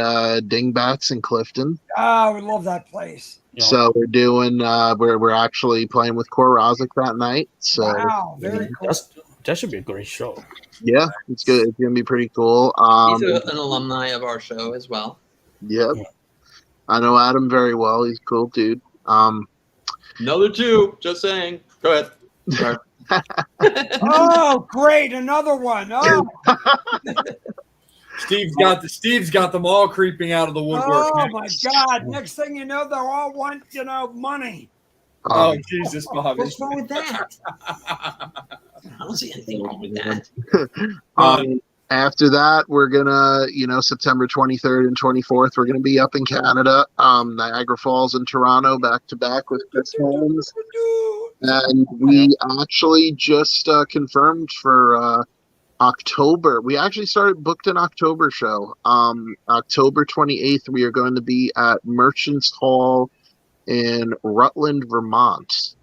Dingbats in Clifton. Oh, we love that place. So we're doing we're actually playing with Core Rozic that night. So wow, very cool. That should be a great show. Yeah, it's good. It's gonna be pretty cool. He's an alumni of our show as well. Yep. Yeah. I know Adam very well. He's a cool dude. Another two, just saying. Go ahead. Oh, great, another one. Oh. Steve's got them all creeping out of the woodwork. Oh my God! Next thing you know, they'll all want money. Oh Jesus, Bobby! What's wrong with that? I don't see anything wrong with that. After that, we're gonna, September 23rd and 24th, we're gonna be up in Canada, Niagara Falls and Toronto, back to back with Chris Holmes, and we actually just confirmed for. October. We actually booked an October show. October 28th, we are going to be at Merchants Hall in Rutland, Vermont.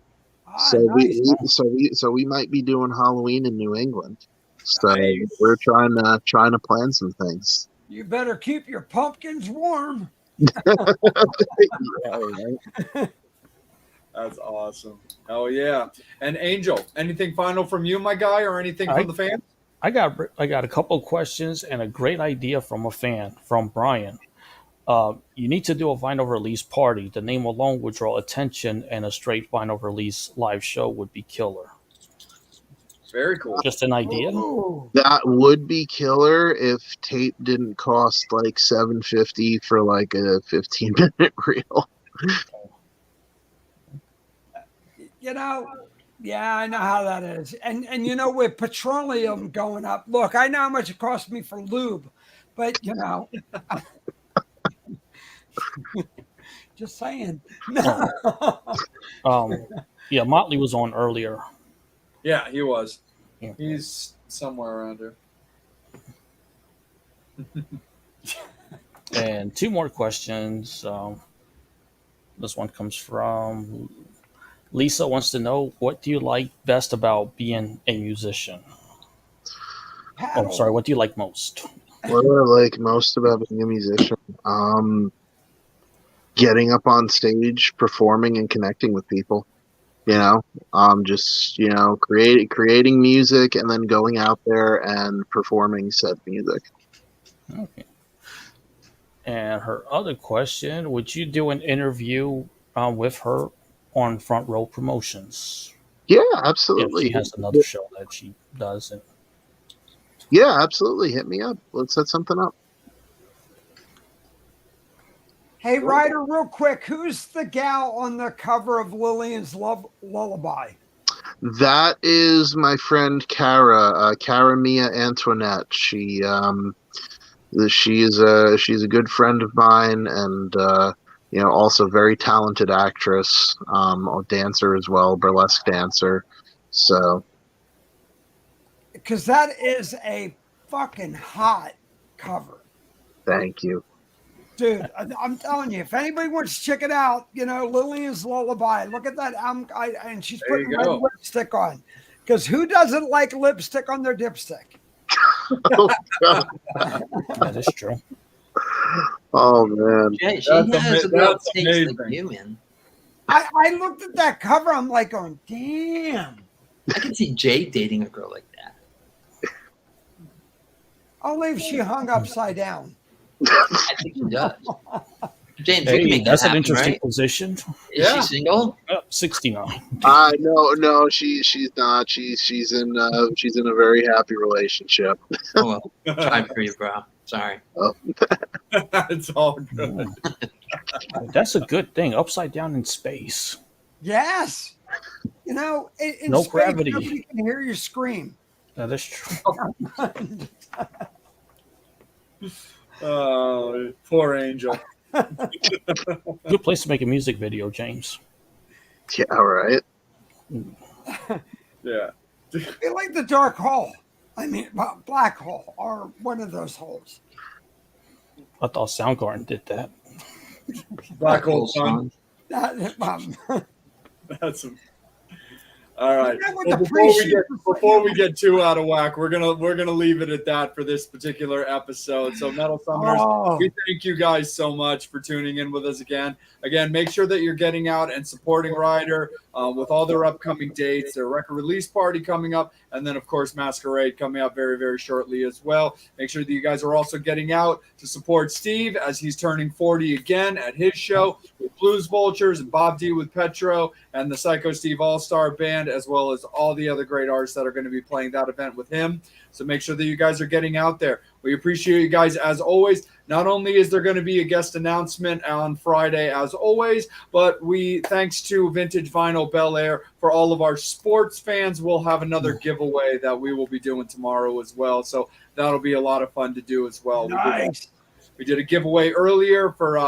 So we might be doing Halloween in New England. So we're trying to plan some things. You better keep your pumpkins warm. Yeah, right. That's awesome. Oh yeah. And Angel, anything final from you, my guy, or anything from the fans? I got a couple of questions and a great idea from a fan, from Brian. You need to do a vinyl release party. The name alone would draw attention, and a straight vinyl release live show would be killer. Very cool. Just an idea. Ooh. That would be killer if tape didn't cost like $750 for like a 15-minute reel. Yeah, I know how that is. And you know, with petroleum going up, look, I know how much it cost me for lube, but you know, just saying. No. Yeah, Motley was on earlier. Yeah, he was. Yeah. He's somewhere around here. And two more questions. This one comes from Lisa. Wants to know, what do you like best about being a musician? Oh, sorry. What do you like most? What do I like most about being a musician? Getting up on stage, performing, and connecting with people. You know, just creating music and then going out there and performing said music. Okay. And her other question: would you do an interview with her on Front Row Promotions? Yeah, Yeah, absolutely. she has another show that she does. And Yeah, absolutely. Hit me up. Let's set something up. Hey, Ryder, real quick, who's the gal on the cover of Lillian's Lullaby? That is my friend Cara, Cara Mia Antoinette. She's a good friend of mine, and also very talented actress, a dancer as well, burlesque dancer. So, Because that is a fucking hot cover. thank you. Dude, I'm telling you, if anybody wants to check it out, Lillian's Lullaby, look at that. And she's There you putting red go. lipstick on. Because who doesn't like lipstick on their dipstick? Oh, God. that is true. Oh, man. Jay, she That's has a ama- real that's taste like amazing. you, man. I looked at that cover, I'm like going, damn. I can see Jay dating a girl like that. Only if she hung upside down. I think he does. James, you can Hey, make that's that an happen, interesting right? position. Is Yeah. she single? 69. No, she's not. She's in a very happy relationship. Oh, well, tried for you, bro. Sorry. It's all good. That's a good thing. Upside down in space. Yes. In No space, gravity. nobody can hear you scream. That is true. Oh, poor Angel. Good place to make a music video, James. Yeah, right. Yeah. They like the dark hole. I mean, black hole or one of those holes. I thought Soundgarden did that. Black hole sun. That, That's all right. That was Well, the before we get too out of whack, we're gonna leave it at that for this particular episode. So, Metal Summoners, Oh. we thank you guys so much for tuning in with us again. Again, make sure that you're getting out and supporting Ryder with all their upcoming dates, their record release party coming up, and then of course Masquerade coming up very, very shortly as well. Make sure that you guys are also getting out to support Steve as he's turning 40 again at his show with Blues Vultures and Bob D with Petro and the Psycho Steve All-Star Band, as well as all the other great artists that are going to be playing that event with him. So make sure that you guys are getting out there. We appreciate you guys as always. Not only is there going to be a guest announcement on Friday as always, but thanks to Vintage Vinyl Bel Air, for all of our sports fans, we'll have another giveaway that we will be doing tomorrow as well. So that'll be a lot of fun to do as well. nice. We did a giveaway earlier for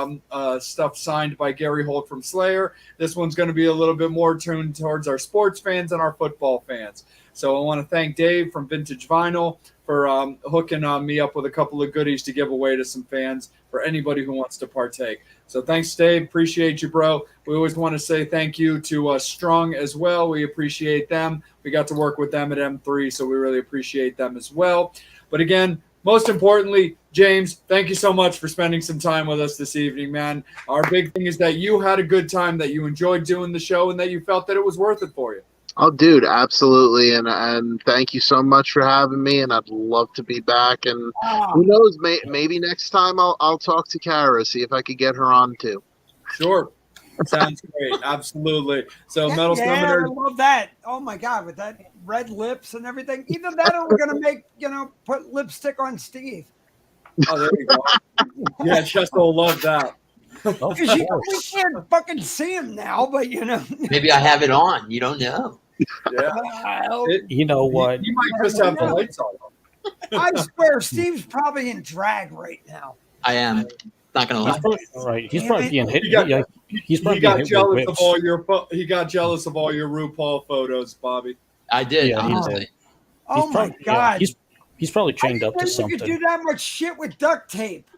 stuff signed by Gary Holt from Slayer. This one's going to be a little bit more tuned towards our sports fans and our football fans. So I want to thank Dave from Vintage Vinyl for hooking me up with a couple of goodies to give away to some fans for anybody who wants to partake. So thanks, Dave. Appreciate you, bro. We always want to say thank you to Strung as well. We appreciate them. We got to work with them at M3, so we really appreciate them as well. But again, most importantly, James, thank you so much for spending some time with us this evening, man. Our big thing is that you had a good time, that you enjoyed doing the show, and that you felt that it was worth it for you. Oh, dude, absolutely, and thank you so much for having me. And I'd love to be back. And who knows, maybe next time I'll talk to Kara, see if I could get her on too. Sure. Sounds great. Absolutely. So, Metal Summoners. I love that. Oh my God, with that red lips and everything. Either that or we're gonna make, put lipstick on Steve. Oh, there you go. Yeah, Chester will love that. Of Because we course. can't fucking see him now, but Maybe I have it on. You don't know. Yeah. Well, You know what? You might just have the lights on. I swear, Steve's probably in drag right now. I am. Not gonna He's lie. probably, right. He's probably being hit. He got- He's probably He being got hit with jealous of whips. all your he got jealous of all your RuPaul photos, Bobby. I did. Yeah, he honestly. did. Oh my probably, god! he's probably I chained didn't up to know you could do something. that much shit with duct tape.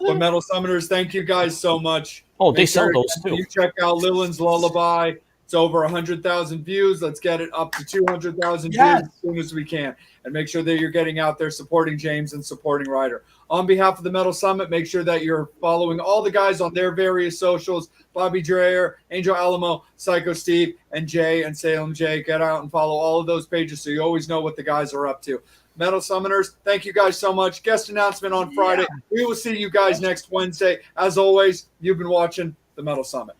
But Metal Summoners, thank you guys so much. Oh, they Make sell sure those too. you check out Lillian's Lullaby. It's over 100,000 views. Let's get it up to 200,000 Yes. views as soon as we can. And make sure that you're getting out there supporting James and supporting Ryder. On behalf of the Metal Summit, make sure that you're following all the guys on their various socials. Bobby Dreyer, Angel Alamo, Psycho Steve, and Jay and Salem Jay. Get out and follow all of those pages so you always know what the guys are up to. Metal Summoners, thank you guys so much. Guest announcement on Friday. We will see you guys next Wednesday. As always, you've been watching the Metal Summit.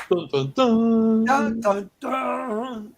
Dun, dun, dun. Dun, dun, dun.